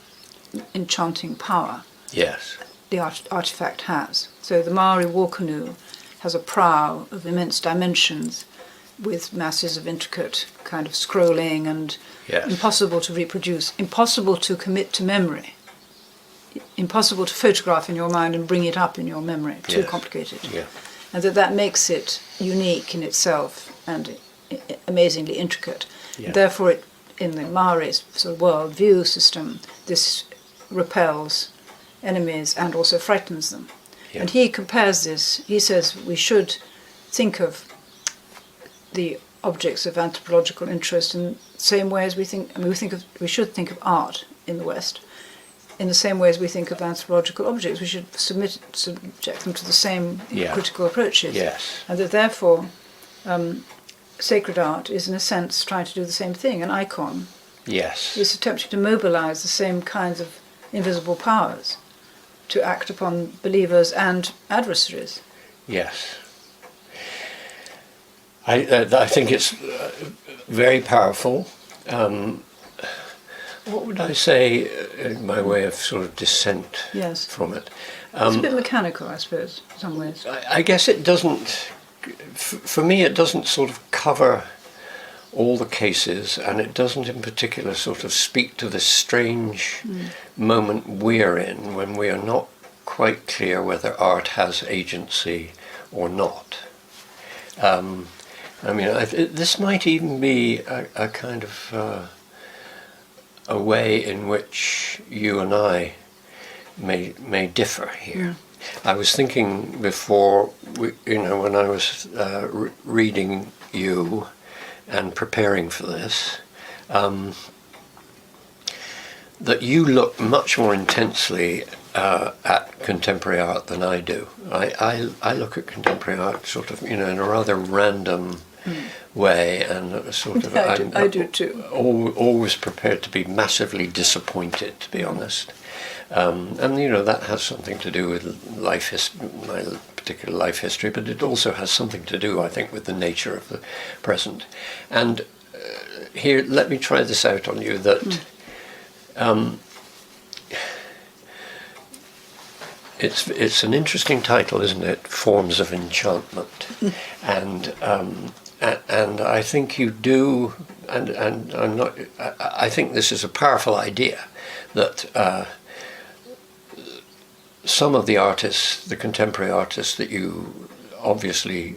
enchanting power the artifact has. So the Maori war canoe has a prow of immense dimensions, with masses of intricate kind of scrolling and impossible to reproduce, impossible to commit to memory, impossible to photograph in your mind and bring it up in your memory, too complicated. Yeah. And that makes it unique in itself and amazingly intricate. Yeah. Therefore, in the Maori sort of world view system, this repels enemies and also frightens them. Yeah. And he compares this, he says we should think of the objects of anthropological interest in the same way as we should think of art in the West. In the same way as we think of anthropological objects, we should subject them to the same critical approaches. Yes. And that therefore, sacred art is in a sense trying to do the same thing. An icon is attempting to mobilize the same kinds of invisible powers to act upon believers and adversaries. Yes. I think it's very powerful. What would I say in my way of sort of dissent from it? It's a bit mechanical, I suppose, in some ways. I guess it doesn't, for me, it doesn't sort of cover all the cases, and it doesn't in particular sort of speak to this strange moment we're in when we are not quite clear whether art has agency or not. This might even be a kind of a way in which you and I may differ here. I was thinking before, when I was reading you and preparing for this, that you look much more intensely at contemporary art than I do. I look at contemporary art sort of, in a rather random way, and sort of I do too. Always prepared to be massively disappointed, to be honest. And that has something to do with my particular life history, but it also has something to do, I think, with the nature of the present. And here, let me try this out on you. That it's an interesting title, isn't it? Forms of Enchantment, and I think you do, and I'm not. I think this is a powerful idea that some of the artists, the contemporary artists that you obviously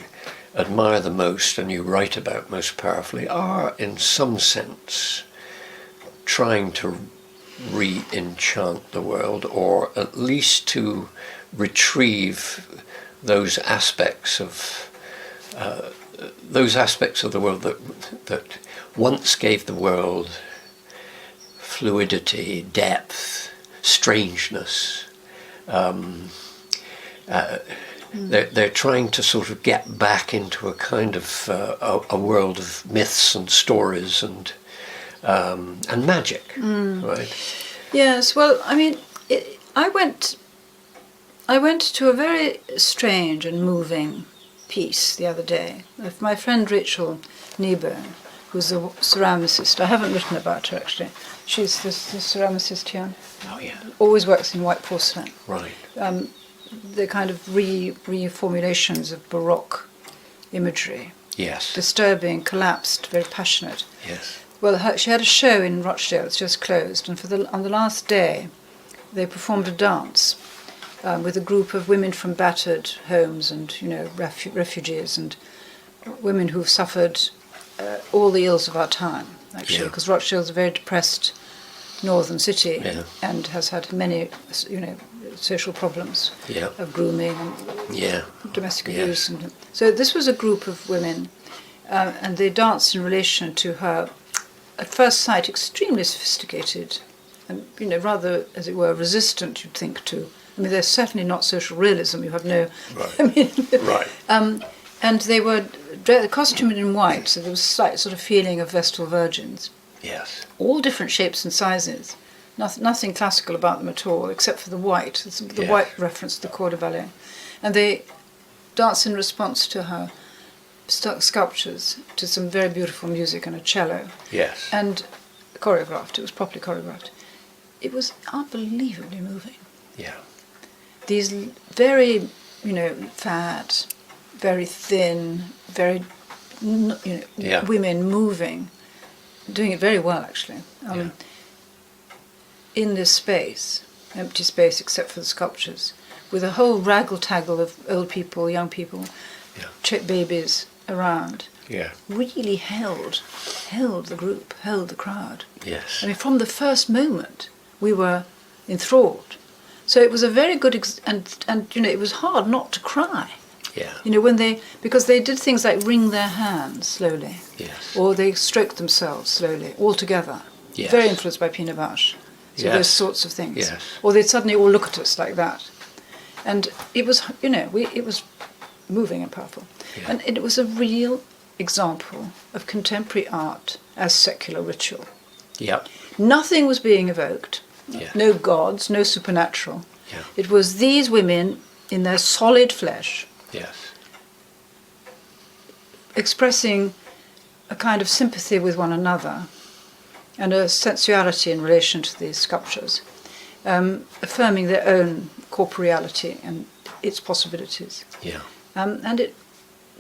admire the most and you write about most powerfully, are in some sense trying to re-enchant the world, or at least to retrieve those aspects of the world that once gave the world fluidity, depth, strangeness, They're trying to sort of get back into a kind of a world of myths and stories and magic, right? Yes. Well, I mean, I went to a very strange and moving piece the other day of my friend Rachel Niebuhr, who's a ceramicist. I haven't written about her actually. She's the ceramicist here. Oh yeah. Always works in white porcelain. Right. The kind of reformulations of Baroque imagery. Yes. Disturbing, collapsed, very passionate. Yes. Well, she had a show in Rochdale. It's just closed, and on the last day, they performed a dance with a group of women from battered homes and refugees and women who've suffered all the ills of our time. Actually, because Rochdale's a very depressed northern city and has had many, social problems of grooming and domestic abuse. And so this was a group of women, and they danced in relation to her, at first sight, extremely sophisticated and, rather, as it were, resistant, you'd think, to. I mean, they're certainly not social realism. You have no. Right. And they were costumed in white, so there was a slight sort of feeling of Vestal Virgins. Yes. All different shapes and sizes. Nothing classical about them at all, except for the white. The white reference to the corps de ballet. And they dance in response to her sculptures, to some very beautiful music and a cello. Yes. And choreographed. It was properly choreographed. It was unbelievably moving. Yeah. These very, fat, very thin, very, women moving, doing it very well, actually. In this space, empty space except for the sculptures, with a whole raggle-taggle of old people, young people, babies around, really held the group, held the crowd. Yes. I mean, from the first moment, we were enthralled. So it was a very good, and it was hard not to cry. Yeah. Because they did things like wring their hands slowly. Yes. Or they stroked themselves slowly, all together. Yes. Very influenced by Pina Bausch. So those sorts of things. Yes. Or they'd suddenly all look at us like that. And it was, it was moving and powerful. Yeah. And it was a real example of contemporary art as secular ritual. Yep. Nothing was being evoked. Yeah. No gods, no supernatural. Yeah. It was these women in their solid flesh. Yes. Expressing a kind of sympathy with one another and a sensuality in relation to these sculptures, affirming their own corporeality and its possibilities. Yeah. And it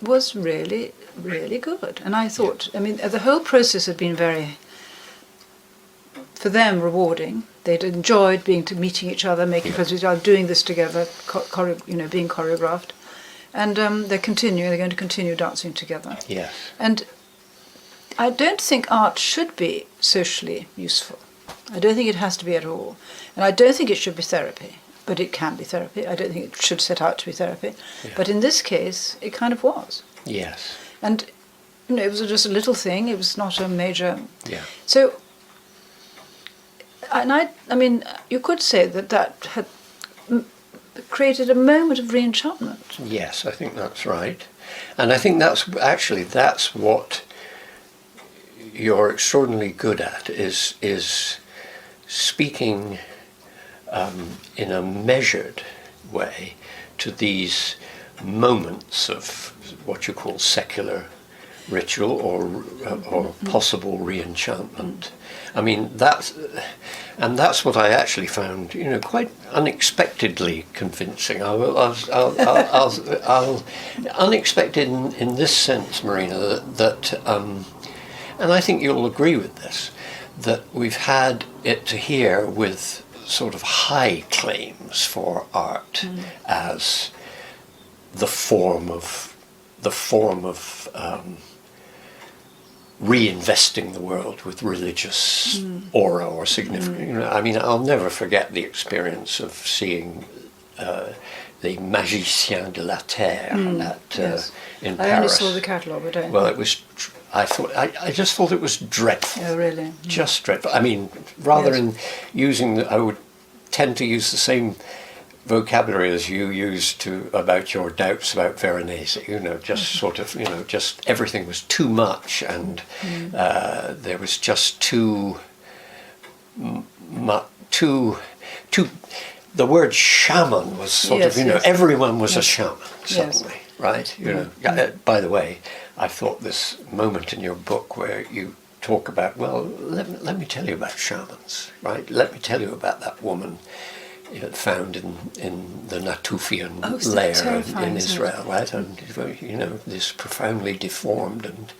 was really, really good. And I thought, the whole process had been very, for them, rewarding. They'd enjoyed meeting each other, making presentations, doing this together, being choreographed. And they're going to continue dancing together. Yes. And I don't think art should be socially useful. I don't think it has to be at all. And I don't think it should be therapy, but it can be therapy. I don't think it should set out to be therapy. Yeah. But in this case, it kind of was. Yes. And, it was just a little thing. It was not a major... Yeah. So, and you could say that had created a moment of re-enchantment. Yes, I think that's right. And I think that's what you're extraordinarily good at, is speaking in a measured way to these moments of what you call secular ritual or possible re-enchantment. I mean, that's what I actually found, quite unexpectedly convincing. I'll unexpected in this sense, Marina, that and I think you'll agree with this, that we've had it to here with sort of high claims for art as the form of reinvesting the world with religious aura or significance. I'll never forget the experience of seeing the Magicien de la Terre in Paris. I only saw the catalogue, I don't. Well, it was. I just thought it was dreadful. Oh, really? Just dreadful. Rather than using, I would tend to use the same vocabulary as you used to about your doubts about Veronese, just sort of, just everything was too much, and there was just too. The word shaman was sort of, everyone was a shaman suddenly, right? By the way, I thought this moment in your book where you talk about, well, let me tell you about shamans, right? Let me tell you about that woman found in the Natufian lair in Israel, right? And this profoundly deformed and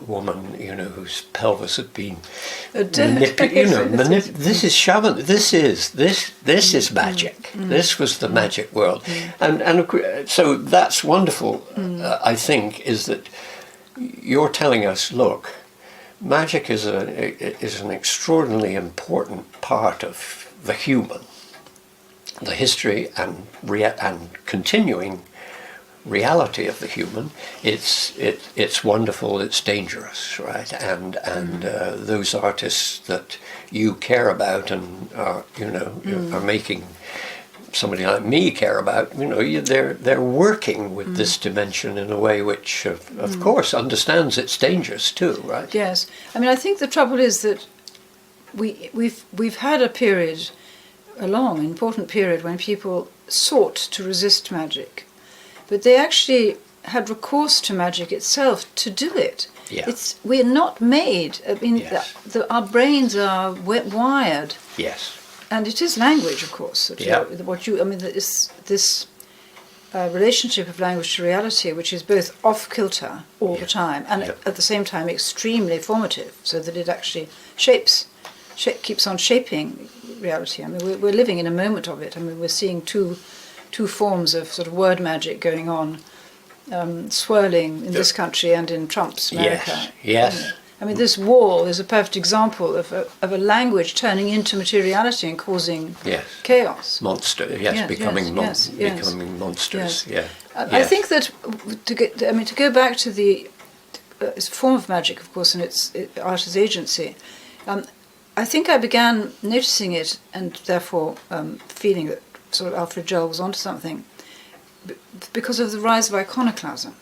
woman, whose pelvis had been manipulated. This is shaman. This is magic. This was the magic world, and so that's wonderful. I think is that you're telling us, look, magic is an extraordinarily important part of the human, the history and continuing reality of the human. It's wonderful, it's dangerous, right? And those artists that you care about and are making somebody like me care about, they're working with this dimension in a way which of course understands its dangers too, right? Yes. I mean, I think the trouble is that we've had a long important period when people sought to resist magic, but they actually had recourse to magic itself to do it. Yeah. We're not made. I mean, Yes. our brains are wired. Yes. And it is language, of course. This relationship of language to reality, which is both off kilter all the time, and at the same time extremely formative, so that it actually keeps on shaping reality. I mean, we're living in a moment of it. I mean, we're seeing two forms of sort of word magic going on, swirling in this country and in Trump's America. Yes. I mean, this wall is a perfect example of a language turning into materiality and causing chaos. Becoming monsters. Yes. I think that to go back to the form of magic, of course, and its art as agency, I think I began noticing it and therefore feeling that sort of Alfred Joel was onto something because of the rise of iconoclasm.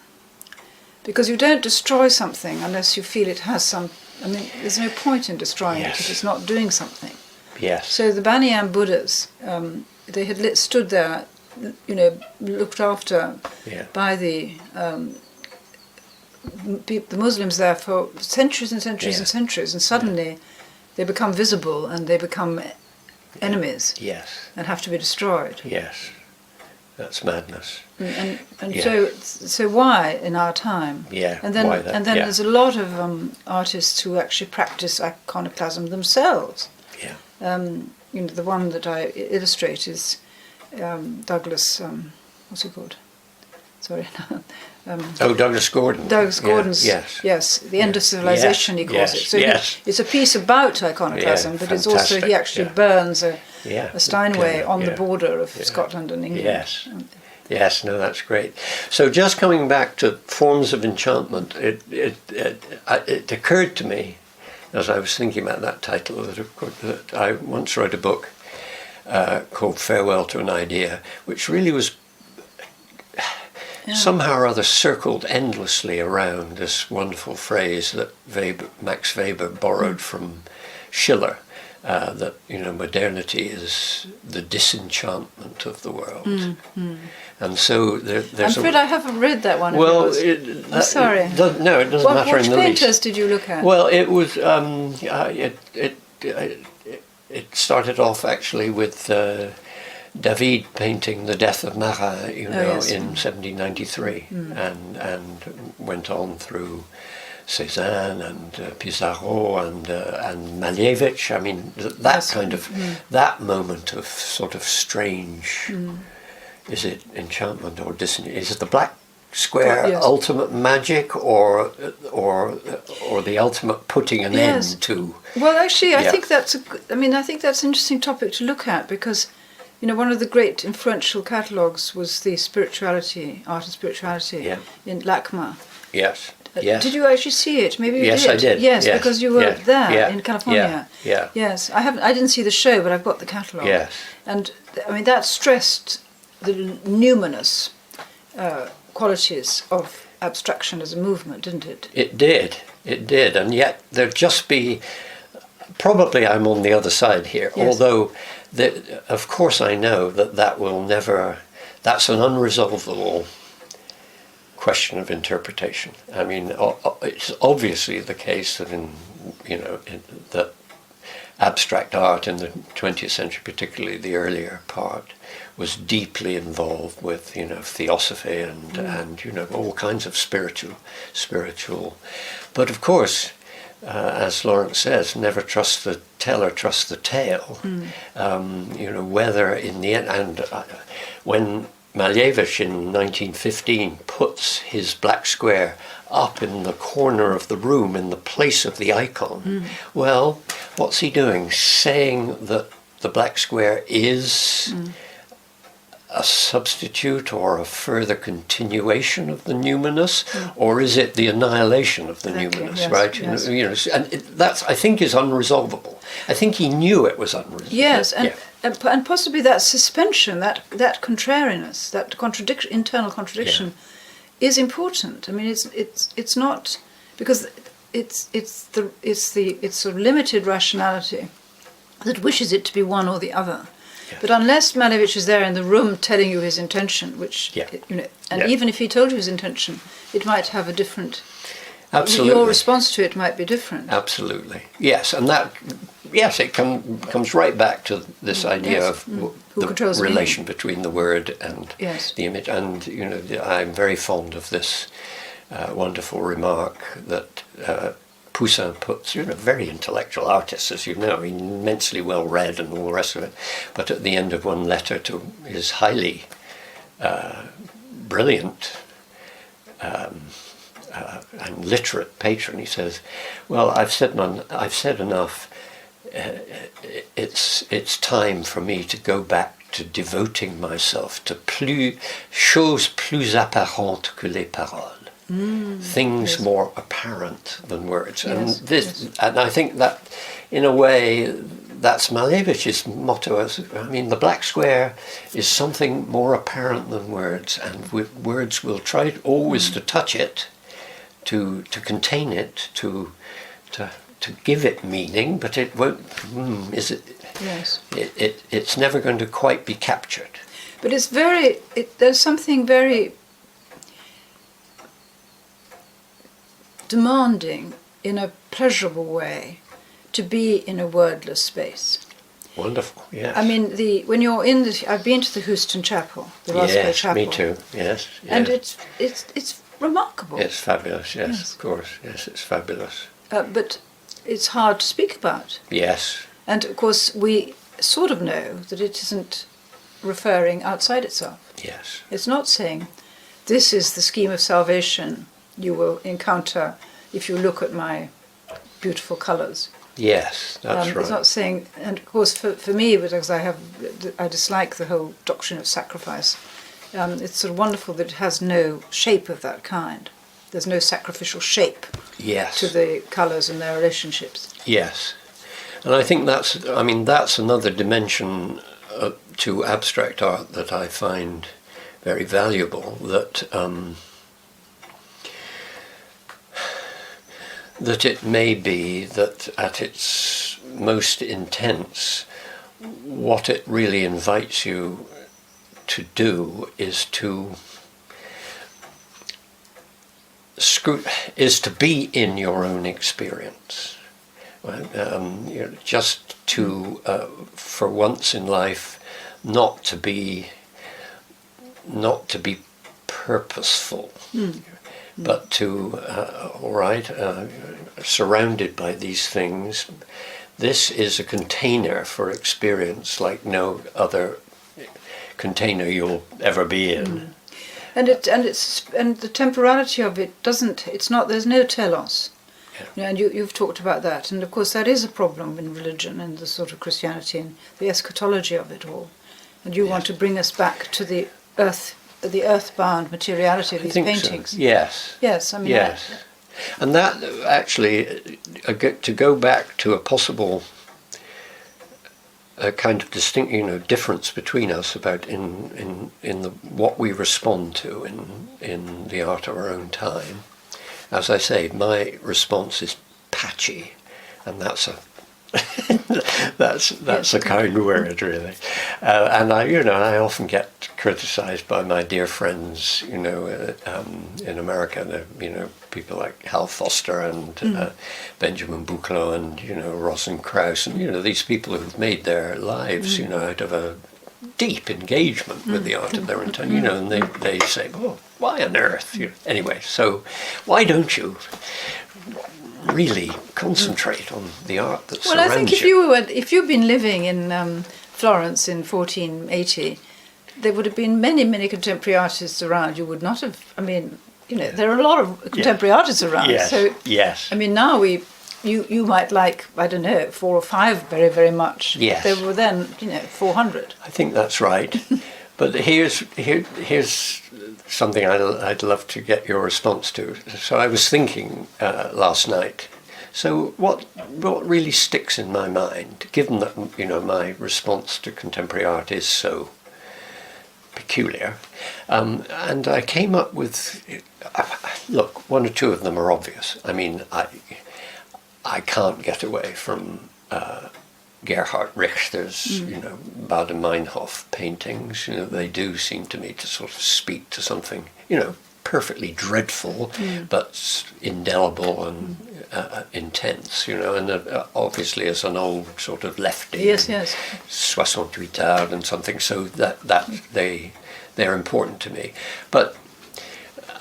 Because you don't destroy something unless you feel it has some. I mean, there's no point in destroying it if it's not doing something. Yes. So the Banyan Buddhas, they had stood there, looked after by the Muslims there for centuries and centuries and centuries, and suddenly they become visible and they become enemies. Yes. And have to be destroyed. Yes. That's madness. And so why in our time? Yeah. And then there's a lot of artists who actually practice iconoclasm themselves. Yeah. The one that I illustrate is Douglas. What's he called? Sorry. Douglas Gordon. Douglas Gordon's. Yes. The End of Civilization, he calls it. So it's a piece about iconoclasm, but it's also he actually burns a Steinway on the border of Scotland and England. Yes. Yes, no, that's great. So just coming back to forms of enchantment, it occurred to me, as I was thinking about that title, that I once wrote a book called Farewell to an Idea, which really was somehow or other circled endlessly around this wonderful phrase that Max Weber borrowed from Schiller, that modernity is the disenchantment of the world. And so there's I'm afraid I haven't read that one. Well, I'm sorry. It doesn't matter in the least. Which painters did you look at? Well, it was it started off actually with David painting the death of Marat, in 1793, and went on through Cézanne and Pissarro and Malevich. I mean, that kind of that moment of sort of strange. Is it enchantment or is it the black square ultimate magic, or the ultimate putting an end to? Well, actually, I think that's an interesting topic to look at, because one of the great influential catalogues was the art and spirituality in LACMA. Yes. Yes. Did you actually see it? Maybe you Yes, did. I did. Yes, Yes. because you were Yeah. there Yeah. in California. Yeah. Yes, I didn't see the show, but I've got the catalogue. Yes. And I mean that stressed the numinous qualities of abstraction as a movement, didn't it? It did, and yet there'd just be. Probably I'm on the other side here, Yes. although, of course, I know that will never. That's an unresolvable question of interpretation. I mean, it's obviously the case that that abstract art in the 20th century, particularly the earlier part, was deeply involved with theosophy and all kinds of spiritual. But of course, as Lawrence says, never trust the teller, trust the tale. Whether in the end, and when Malevich in 1915 puts his black square up in the corner of the room in the place of the icon, well, what's he doing? Saying that the black square is a substitute or a further continuation of the numinous, or is it the annihilation of the numinous, yes, right? Yes. And that's, I think, is unresolvable. I think he knew it was unresolvable. Yes, and possibly that suspension, that contrariness, that internal contradiction, is important. I mean, it's not because it's sort of limited rationality that wishes it to be one or the other. Yes. But unless Malevich is there in the room telling you his intention, which even if he told you his intention, it might have a different. Absolutely. Your response to it might be different. Absolutely. Yes, and it comes right back to this idea of the relation between the word and the image. And I'm very fond of this wonderful remark that Poussin puts. Very intellectual artist, as you know, immensely well read and all the rest of it. But at the end of one letter to his highly brilliant and literate patron, he says, "Well, I've said enough. It's time for me to go back to devoting myself to choses plus apparentes que les paroles, things more apparent than words." And I think that, in a way, that's Malevich's motto. The black square is something more apparent than words, and words will try always to touch it, to contain it, to give it meaning, but it won't. Is it? Yes. It's never going to quite be captured. But it's there's something very demanding in a pleasurable way to be in a wordless space. Wonderful. Yes. I mean, when you're I've been to the Houston Chapel, the Roscoe Chapel. Me too. Yes. And it's remarkable. It's fabulous. Yes, of course. Yes, it's fabulous. But it's hard to speak about. Yes. And of course, we sort of know that it isn't referring outside itself. Yes. It's not saying, this is the scheme of salvation you will encounter if you look at my beautiful colours. Yes, that's right. It's not saying, and of course for me, because I dislike the whole doctrine of sacrifice, it's sort of wonderful that it has no shape of that kind. There's no sacrificial shape to the colours and their relationships. Yes. And I think that's another dimension to abstract art that I find very valuable, that it may be that at its most intense, what it really invites you to do is to be in your own experience. Right? Just to, for once in life, not to be purposeful, but to, surrounded by these things. This is a container for experience like no other container you'll ever be in. And the temporality of it there's no telos. Yeah. And you've talked about that, and of course that is a problem in religion and the sort of Christianity and the eschatology of it all. And you want to bring us back to the earthbound materiality of these paintings. So. Yes. Yes, I mean. Yes. And that actually, to go back to a possible kind of distinct, difference between us about in what we respond to in the art of our own time. As I say, my response is patchy, and that's a that's a kind word, really. And I often get criticised by my dear friends, in America. People like Hal Foster and Benjamin Buchloh and Roslyn Krauss and these people who've made their lives out of a deep engagement with the art of their own time. And they say, "Oh, why on earth?" Anyway, so why don't you really concentrate on the art that surrounds you? Well, I think if you'd been living in Florence in 1480, there would have been many contemporary artists around. You would not have. I mean, there are a lot of contemporary artists around. Yes. So yes. I mean, now you might like, I don't know, 4 or 5 very, very much. Yes. There were then 400. I think that's right. But here's something I'd love to get your response to. So I was thinking last night. So what really sticks in my mind, given that my response to contemporary art is so peculiar, and I came up with, look, 1 or 2 of them are obvious. I mean, I can't get away from Gerhard Richter's, Baader-Meinhof paintings. They do seem to me to sort of speak to something, perfectly dreadful, but indelible and intense, and obviously as an old sort of lefty. Yes. 68 hours and something, so that they're important to me. But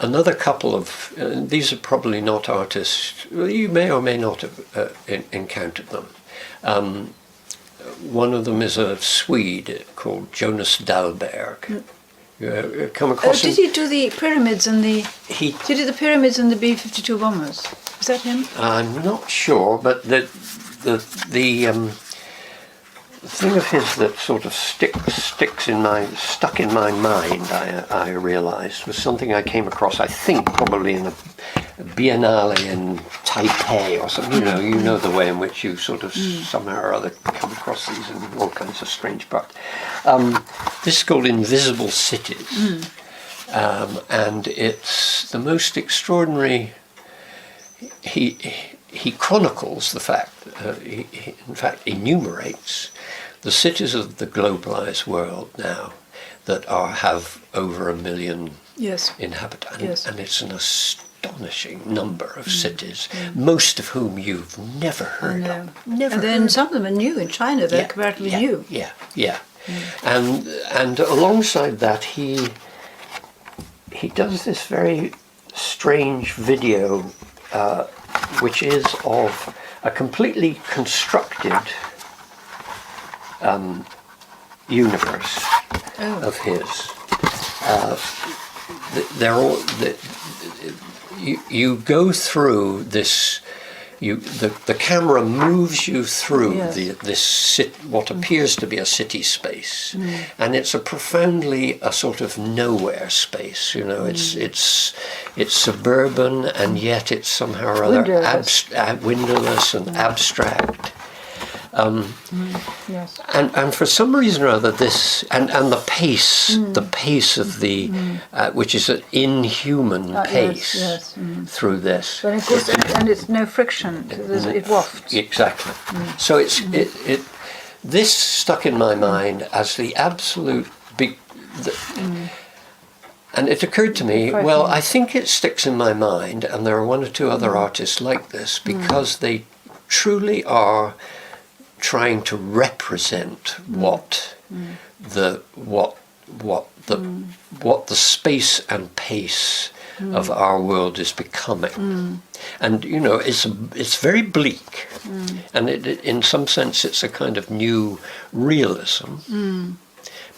another couple of, these are probably not artists, you may or may not have encountered them. One of them is a Swede called Jonas Dahlberg. You come across him? Did he do the pyramids and the? He did the pyramids and the B-52 bombers. Is that him? I'm not sure, but the thing of his that sort of stuck in my mind, I realised, was something I came across, I think, probably in a Biennale in Taipei or something. You know the way in which you sort of somehow or other come across these in all kinds of strange parts. This is called Invisible Cities, and it's the most extraordinary. He chronicles the fact, he in fact enumerates the cities of the globalized world now that have over 1 million inhabitants, and it's an astonishing number of cities, most of whom you've never heard of. Never. And then some of them are new in China. They're comparatively new. Yeah. And alongside that, he does this very strange video, which is of a completely constructed universe of his. They're all. You go through this. The camera moves you through what appears to be a city space, and it's a sort of nowhere space. It's suburban, and yet it's somehow or other windowless and abstract. And for some reason or other, this and the pace of the which is an inhuman pace through this. But of course, and it's no friction. It wafts. Exactly. So this stuck in my mind as the absolute big. And it occurred to me, well, I think it sticks in my mind, and there are 1 or 2 other artists like this, because they truly are trying to represent what the space and pace of our world is becoming, and it's very bleak, and in some sense it's a kind of new realism,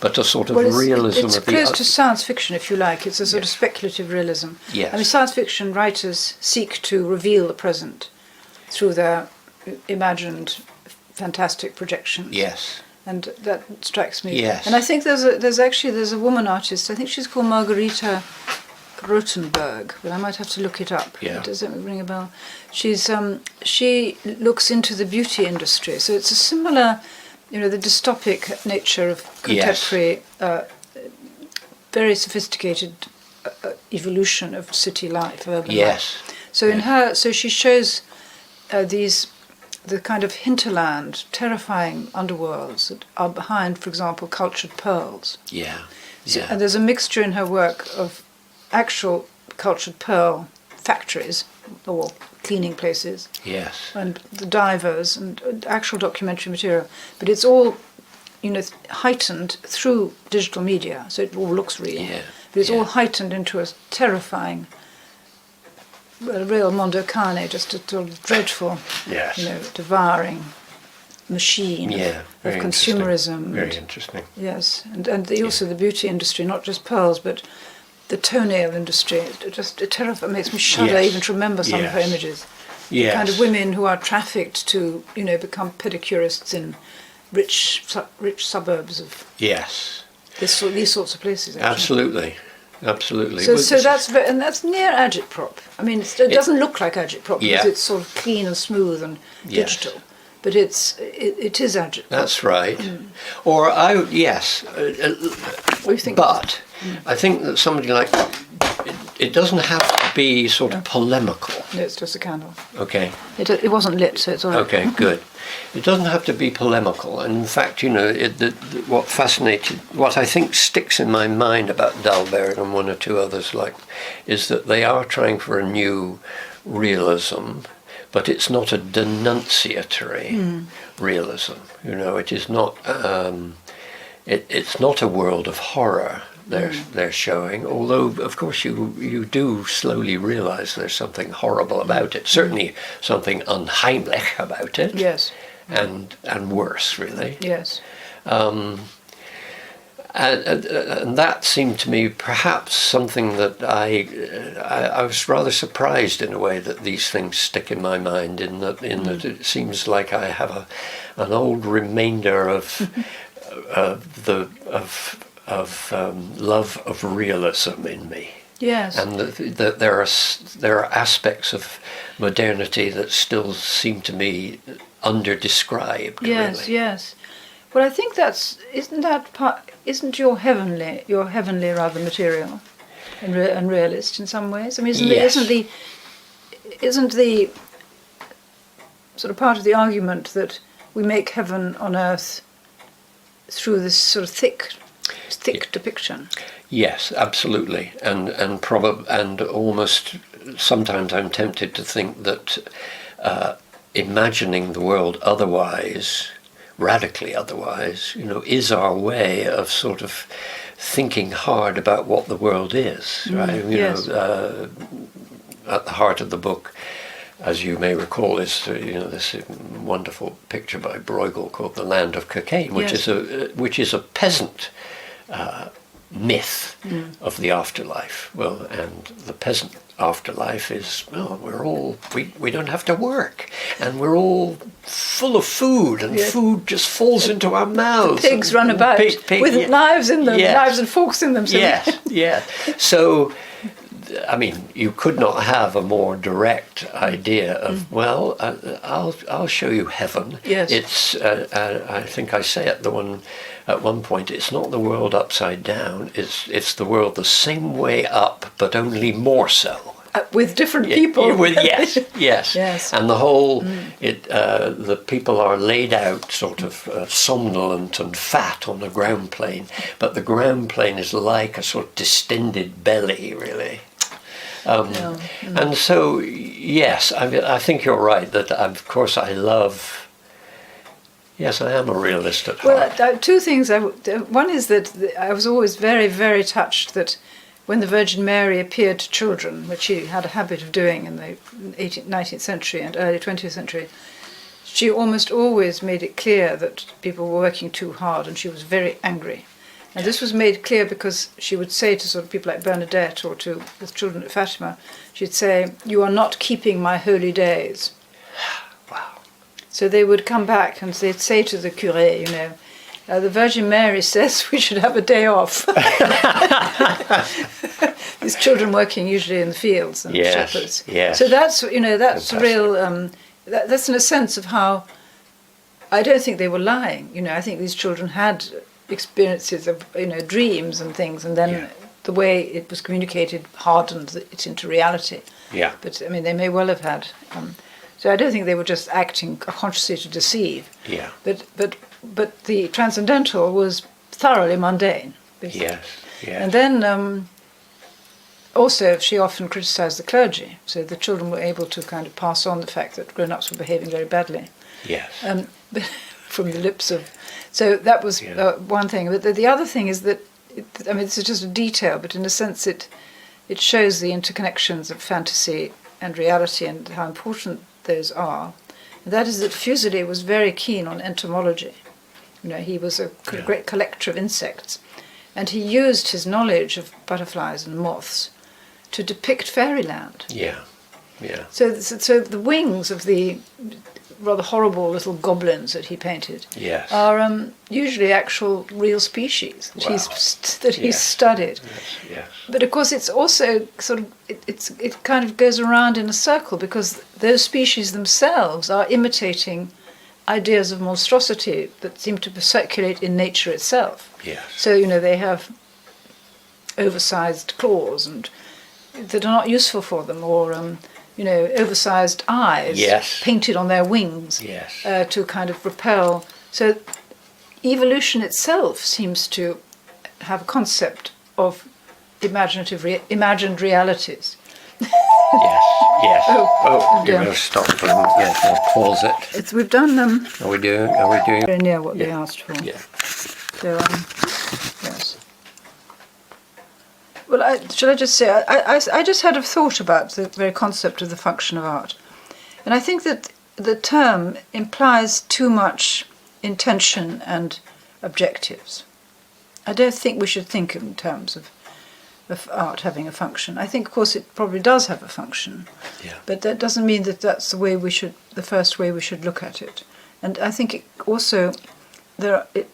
but a sort of realism it's of the close to science fiction, if you like. It's a sort of speculative realism. Yes. I mean, science fiction writers seek to reveal the present through their imagined fantastic projections. Yes. And that strikes me. Yes. And I think there's a woman artist, I think she's called Margarita Rothenberg, but I might have to look it up. Yeah. Does it ring a bell? She looks into the beauty industry, so it's a similar, the dystopic nature of contemporary, very sophisticated evolution of city life, urban life. So in her, she shows the kind of hinterland, terrifying underworlds that are behind, for example, cultured pearls. And there's a mixture in her work of actual cultured pearl factories or cleaning places. And the divers and actual documentary material. But it's all, heightened through digital media, so it all looks real. But it's all heightened into a terrifying, a real mondo carne, just a sort of dreadful, devouring machine of consumerism. Very interesting. Yes, and also the beauty industry, not just pearls, but the toenail industry. It terrifies, makes me shudder even to remember some of her images. The kind of women who are trafficked to, become pedicurists in rich suburbs of these sorts of places. Actually. Absolutely. So that's near agitprop. I mean, it doesn't look like agitprop because it's sort of clean and smooth and digital, but it is agitprop. That's right. Or what do you think? But I think that somebody like it doesn't have to be sort of polemical. No, it's just a candle. Okay. It wasn't lit, so it's all right. Okay, good. It doesn't have to be polemical. And in fact, what I think sticks in my mind about Dalberg and one or two others is that they are trying for a new realism, but it's not a denunciatory realism. It is not. It's not a world of horror. They're showing, although of course you do slowly realise there's something horrible about it. Certainly something unheimlich about it. Yes. And worse, really. Yes. And that seemed to me perhaps something that I was rather surprised in a way that these things stick in my mind. In that it seems like I have an old remainder of love of realism in me. Yes. And that there are aspects of modernity that still seem to me under-described. Yes, really. Yes. Well, I think isn't your heavenly rather material and realist in some ways? I mean, isn't the sort of part of the argument that we make heaven on earth through this sort of thick depiction? Yes, absolutely, and almost sometimes I'm tempted to think that imagining the world otherwise, radically otherwise, is our way of sort of thinking hard about what the world is, right? At the heart of the book, as you may recall, is this wonderful picture by Bruegel called "The Land of Cocaine," which is a peasant myth of the afterlife. Well, and the peasant afterlife is, we don't have to work, and we're all full of food, and food just falls into our mouths. The pigs run about with knives in them, knives and forks in them. So, I mean, you could not have a more direct idea of, I'll show you heaven. Yes. It's, I think I say at one point, it's not the world upside down, it's the world the same way up, but only more so. With different people. Yes. And the whole, the people are laid out sort of somnolent and fat on the ground plane, but the ground plane is like a sort of distended belly, really. And so, yes, I think you're right that, of course, I love... Yes, I am a realist at heart. Well, two things. One is that I was always very, very touched that when the Virgin Mary appeared to children, which she had a habit of doing in the 19th century and early 20th century, she almost always made it clear that people were working too hard, and she was very angry. And this was made clear because she would say to sort of people like Bernadette or to the children at Fatima, she'd say, "You are not keeping my holy days." Wow. So they would come back and they'd say to the curé, The Virgin Mary says we should have a day off. These children working usually in the fields and shepherds. Yes. So that's that's Fantastic. a real that's in a sense of how I don't think they were lying. I think these children had experiences of dreams and things, and then the way it was communicated hardened it into reality. Yeah. But I mean, they may well have had. So I don't think they were just acting consciously to deceive. Yeah. But the transcendental was thoroughly mundane. Basically. Yes. Yes. And then also she often criticised the clergy, so the children were able to kind of pass on the fact that grown-ups were behaving very badly. Yes. From the lips of. So that was one thing. But the other thing is that, this is just a detail, but in a sense it shows the interconnections of fantasy and reality and how important those are. And that is that Fuseli was very keen on entomology. He was a great collector of insects. And he used his knowledge of butterflies and moths to depict fairyland. Yeah. Yeah. So the wings of the rather horrible little goblins that he painted are usually actual real species that he's studied. Yes. But of course, it's also sort of it kind of goes around in a circle, because those species themselves are imitating ideas of monstrosity that seem to circulate in nature itself. Yes. So they have oversized claws and that are not useful for them, or oversized eyes painted on their wings to kind of repel. So evolution itself seems to have a concept of imagined realities. Yes. Oh, you're yeah. going to stop for them. Yes, I'll pause it. We've done them. Are we doing? Very near what they asked for. Yeah. So yes. Well, shall I just say, I just had a thought about the very concept of the function of art. And I think that the term implies too much intention and objectives. I don't think we should think in terms of art having a function. I think, of course, it probably does have a function. Yeah. But that doesn't mean that that's the first way we should look at it. And I think it also, it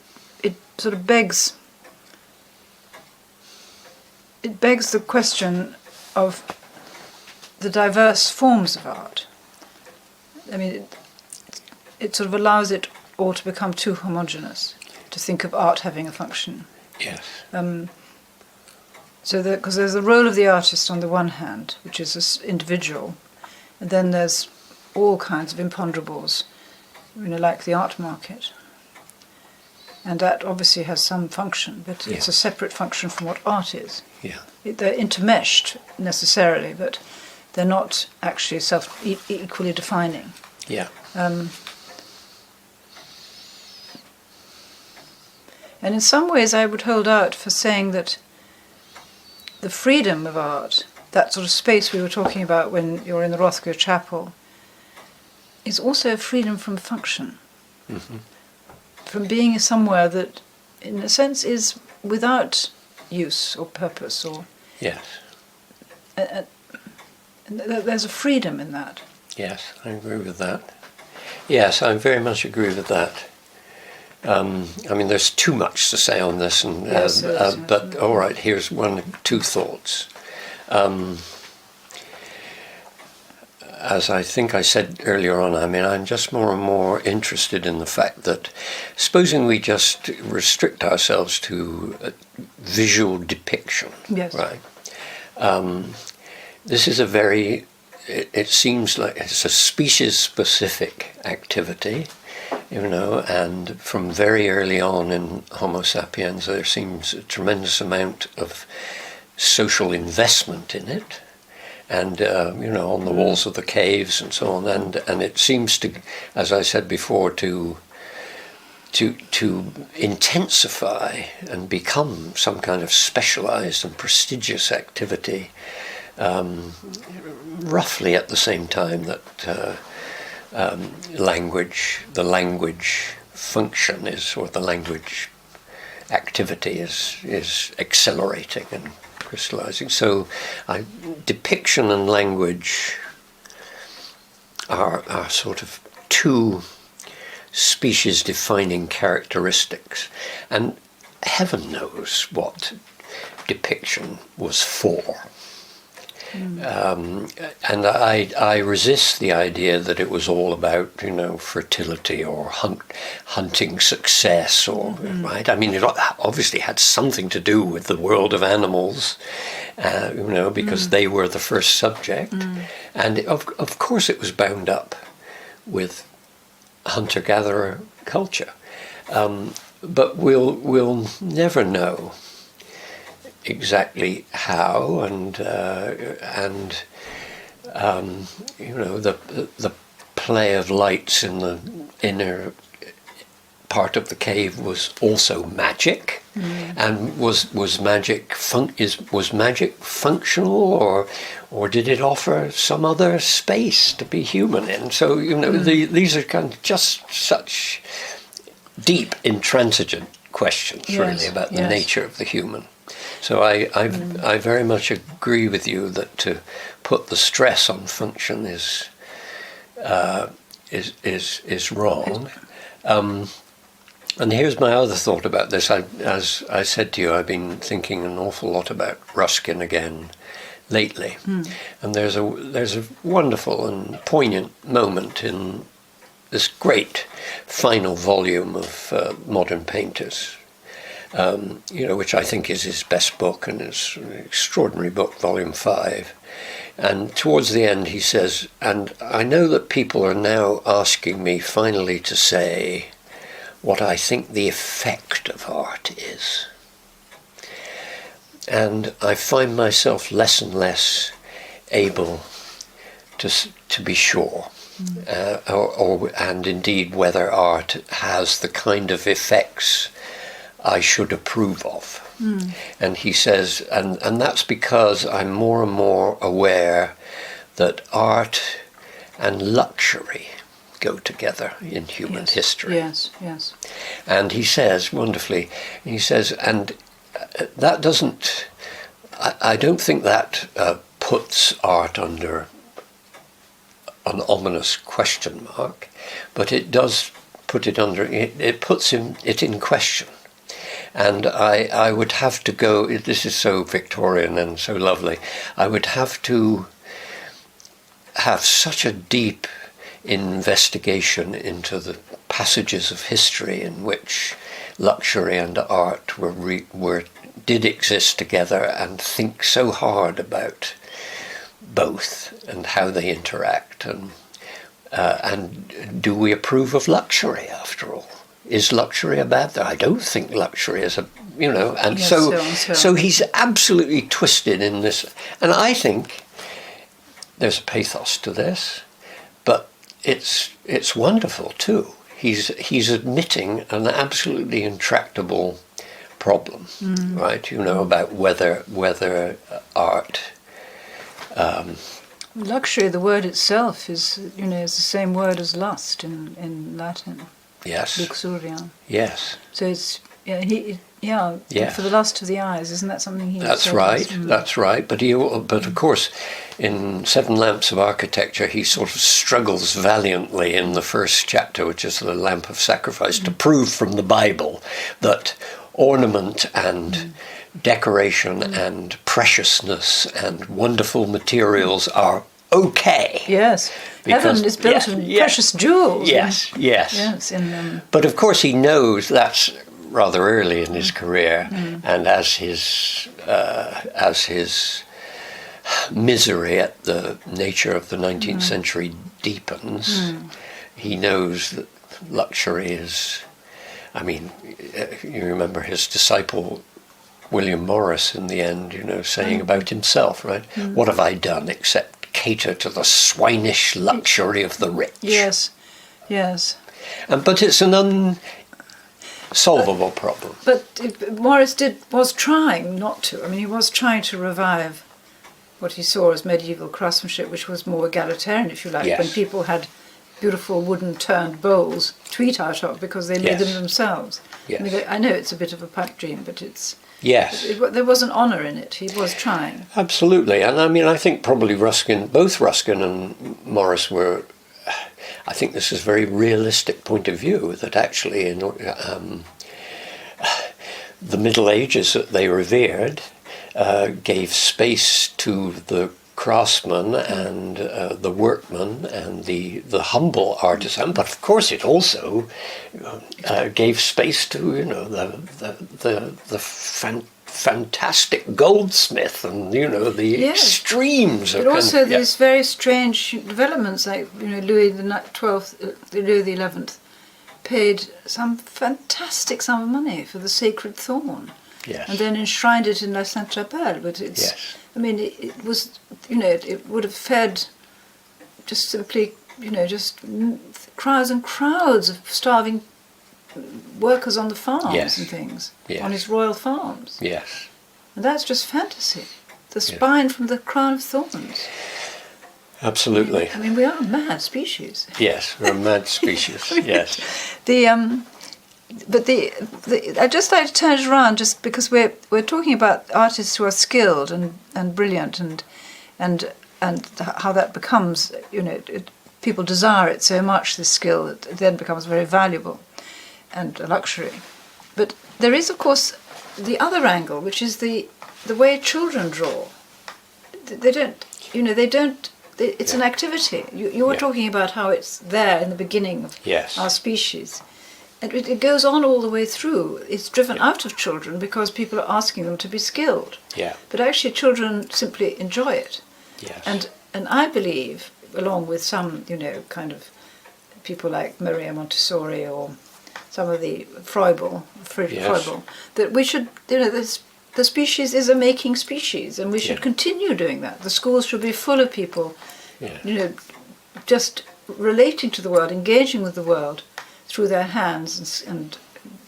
sort of begs the question of the diverse forms of art. I mean, it sort of allows it all to become too homogeneous, to think of art having a function. Yes. Because there's the role of the artist on the one hand, which is this individual, and then there's all kinds of imponderables, like the art market. And that obviously has some function, but it's a separate function from what art is. Yeah. They're intermeshed necessarily, but they're not actually equally defining. Yeah. And in some ways I would hold out for saying that the freedom of art, that sort of space we were talking about when you're in the Rothko Chapel, is also a freedom from function. Mm-hmm. From being somewhere that, in a sense, is without use or purpose, or Yes. And there's a freedom in that. Yes, I agree with that. Yes, I very much agree with that. There's too much to say on this, and but all right, here's two thoughts. As I think I said earlier on, I'm just more and more interested in the fact that, supposing we just restrict ourselves to visual depiction, right? This is it seems like it's a species-specific activity, and from very early on in Homo sapiens, there seems a tremendous amount of social investment in it. And on the walls of the caves and so on, and it seems to, as I said before, to intensify and become some kind of specialized and prestigious activity, roughly at the same time that the language function or the language activity is accelerating and crystallizing. So depiction and language are sort of two species-defining characteristics. And heaven knows what depiction was for. And I resist the idea that it was all about, fertility or hunting success, or right. I mean, it obviously had something to do with the world of animals, because they were the first subject, and of course it was bound up with hunter-gatherer culture, but we'll never know exactly how, and the play of lights in the inner part of the cave was also magic, and was magic functional, or did it offer some other space to be human in? So these are kind of just such deep, intransigent questions, really, about the nature of the human. So I very much agree with you that to put the stress on function is wrong. And here's my other thought about this. As I said to you, I've been thinking an awful lot about Ruskin again lately, and there's a wonderful and poignant moment in this great final volume of Modern Painters. Which I think is his best book, and it's an extraordinary book, Volume 5. And towards the end he says, and I know that people are now asking me finally to say what I think the effect of art is. And I find myself less and less able to be sure, and indeed whether art has the kind of effects I should approve of. And he says, and that's because I'm more and more aware that art and luxury go together in human history. Yes. And he says, wonderfully, and that doesn't, I don't think that puts art under an ominous question mark, but it does put it under, it puts it in question. And I would have to go, this is so Victorian and so lovely, I would have to have such a deep investigation into the passages of history in which luxury and art did exist together, and think so hard about both and how they interact, and do we approve of luxury after all? Is luxury a bad thing? I don't think luxury is and yes, so he's absolutely twisted in this, and I think there's a pathos to this, but it's wonderful too. He's admitting an absolutely intractable problem, right? About whether art. Luxury, the word itself is the same word as lust in Latin. Yes. Luxuriam. Yes. So it's for the lust of the eyes. Isn't that something he? That's right. That's right. But of course, in Seven Lamps of Architecture, he sort of struggles valiantly in the first chapter, which is the Lamp of Sacrifice, to prove from the Bible that ornament and decoration and preciousness and wonderful materials are okay. Yes. Heaven is built of precious jewels. Yes. But of course he knows that's rather early in his career, and as his misery at the nature of the 19th century deepens, he knows that luxury is, you remember his disciple William Morris in the end, saying about himself, right? What have I done except cater to the swinish luxury of the rich? Yes. But it's an unsolvable problem. But Morris was trying not to. He was trying to revive what he saw as medieval craftsmanship, which was more egalitarian, if you like, when people had beautiful wooden turned bowls to eat out of because they made them themselves. Yes. I know it's a bit of a pipe dream, but it's... Yes. There was an honour in it. He was trying. Absolutely. And I think probably both Ruskin and Morris were I think this is a very realistic point of view, that actually in the Middle Ages that they revered gave space to the craftsman and the workman and the humble artisan, but of course it also gave space to the fantastic goldsmith and the extremes of. But also these very strange developments, like Louis XI paid some fantastic sum of money for the sacred thorn. Yes. And then enshrined it in La Sainte-Chapelle. But it's, yes. I mean, it was, it would have fed just simply, just crowds and crowds of starving workers on the farms yes. and things, yes. on his royal farms. Yes. And that's just fantasy. The spine from the crown of thorns. Absolutely. I mean, we are a mad species. Yes, we're a mad species. Yes. I'd just like to turn it around, just because we're talking about artists who are skilled and brilliant and how that becomes, people desire it so much, this skill, it then becomes very valuable and a luxury. But there is, of course, the other angle, which is the way children draw. They don't. It's an activity. You were talking about how it's there in the beginning of our species. And it goes on all the way through. It's driven out of children because people are asking them to be skilled. Yeah. But actually children simply enjoy it. Yes. And I believe, along with some, kind of people like Maria Montessori or some of the Friedrich Froebel, that we should, the species is a making species, and we should continue doing that. The schools should be full of people, just relating to the world, engaging with the world through their hands and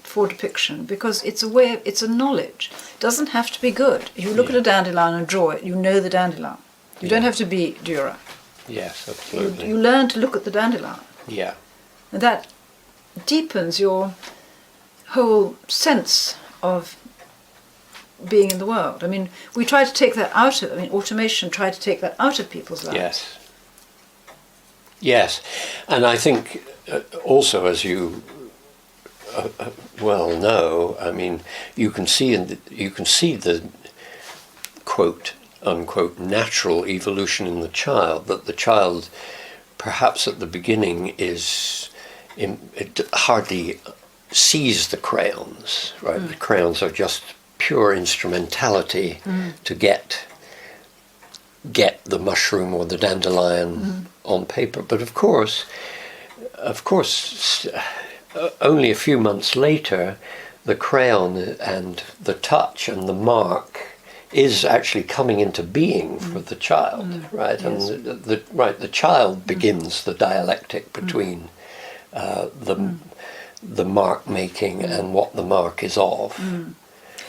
for depiction, because it's a way, it's a knowledge. It doesn't have to be good. You look at a dandelion and draw it, you know the dandelion. You don't have to be Dürer. Yes, absolutely. You learn to look at the dandelion. Yeah. And that deepens your whole sense of being in the world. I mean, we try to take that out of, automation tried to take that out of people's lives. Yes. Yes. And I think also, as you well know, you can see the quote unquote natural evolution in the child, that the child perhaps at the beginning it hardly sees the crayons, right? The crayons are just pure instrumentality to get the mushroom or the dandelion on paper. But of course, only a few months later, the crayon and the touch and the mark is actually coming into being for the child, right? Yes. And the child begins the dialectic between the mark making and what the mark is of.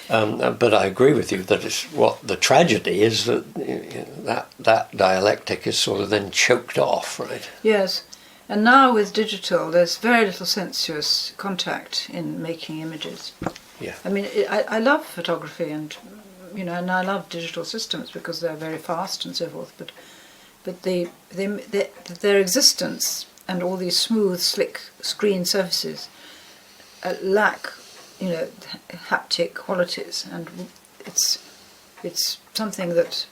But I agree with you that it's what the tragedy is, that dialectic is sort of then choked off, right? Yes. And now with digital, there's very little sensuous contact in making images. Yeah. I love photography and I love digital systems because they're very fast and so forth. But their existence and all these smooth, slick screen surfaces lack, haptic qualities, and it's something that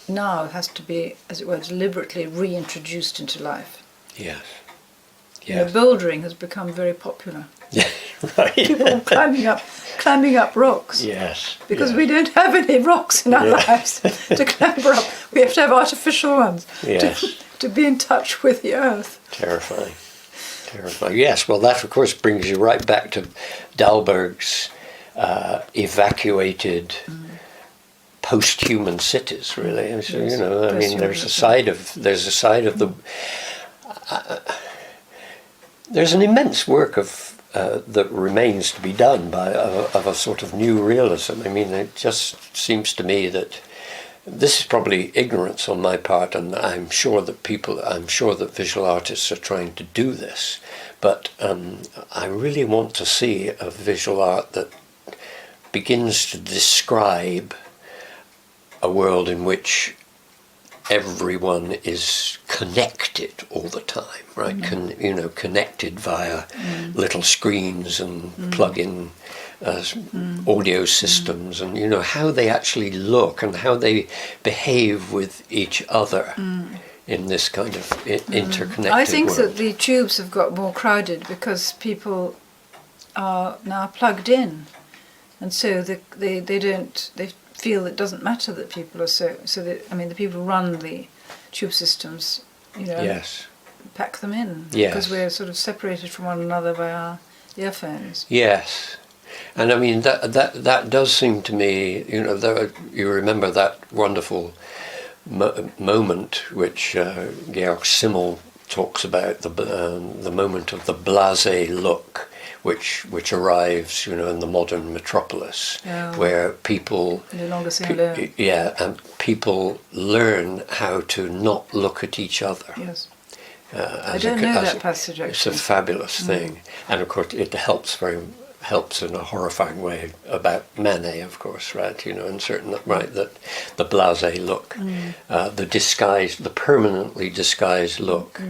now has to be, as it were, deliberately reintroduced into life. Yes. Yes. Bouldering has become very popular. Yeah, right. People climbing up rocks. Yes. Because we don't have any rocks in our lives to climb up. We have to have artificial ones to be in touch with the earth. Terrifying. Yes, well, that of course brings you right back to Dalberg's evacuated post-human cities, really. And so, there's a side of the. There's an immense work that remains to be done of a sort of new realism. It just seems to me that this is probably ignorance on my part, and I'm sure that visual artists are trying to do this. But I really want to see a visual art that begins to describe a world in which everyone is connected all the time, right? Connected via little screens and plug-in audio systems, and how they actually look and how they behave with each other in this kind of interconnected I think world. that the tubes have got more crowded because people are now plugged in, and so they feel it doesn't matter that people are the people who run the tube systems, Yes. pack them in, Yes. because we're sort of separated from one another by our earphones. Yes. And I mean, that does seem to me, you remember that wonderful moment which Georg Simmel talks about, the moment of the blasé look, which arrives, in the modern metropolis, where people no longer say hello. and people learn how to not look at each other. Yes. I don't know that passage, actually. It's a fabulous thing, and of course it helps in a horrifying way about Manet, of course, right? And certain right that the blasé look, the permanently disguised look,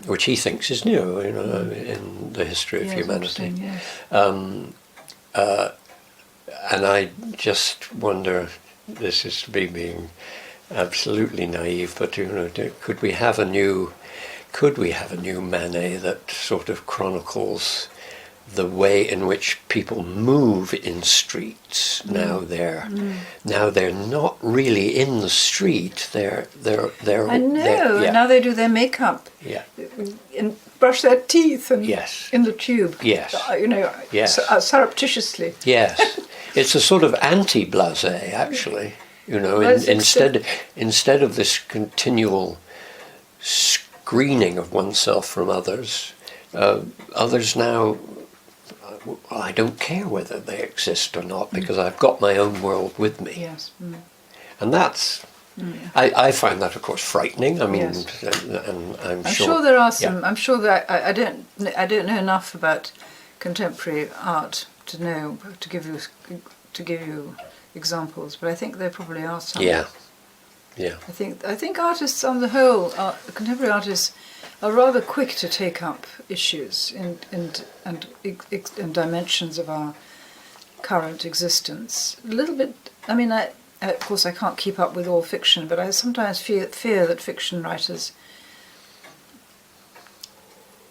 which he thinks is new, in the history of humanity. Yes. And I just wonder, this is me being absolutely naive, but could we have a new Manet that sort of chronicles the way in which people move in streets? Now they're not really in the street. They're I know. And now they do their makeup. Yeah. And brush their teeth and Yes. in the tube. Yes. Yes. Surreptitiously. Yes. It's a sort of anti-blasé, actually. Instead of this continual screening of oneself from others, others now, I don't care whether they exist or not, because I've got my own world with me. Yes. And that's, I find that, of course, frightening. I mean, Yes. and I'm sure there are some. I'm sure that I don't know enough about contemporary art to give you examples, but I think there probably are some. Yeah. I think artists on the whole, contemporary artists, are rather quick to take up issues and dimensions of our current existence. A little bit. I mean, of course, I can't keep up with all fiction, but I sometimes fear that fiction writers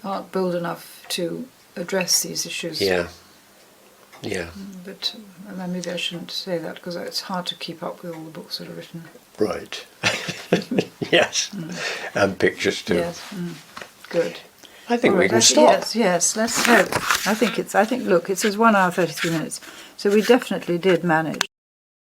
aren't bold enough to address these issues. Yeah. But maybe I shouldn't say that, because it's hard to keep up with all the books that are written. Right. Yes. And pictures too. Yes. Good. I think we can stop. Yes. Let's hope. Look, it says 1 hour 33 minutes, so we definitely did manage.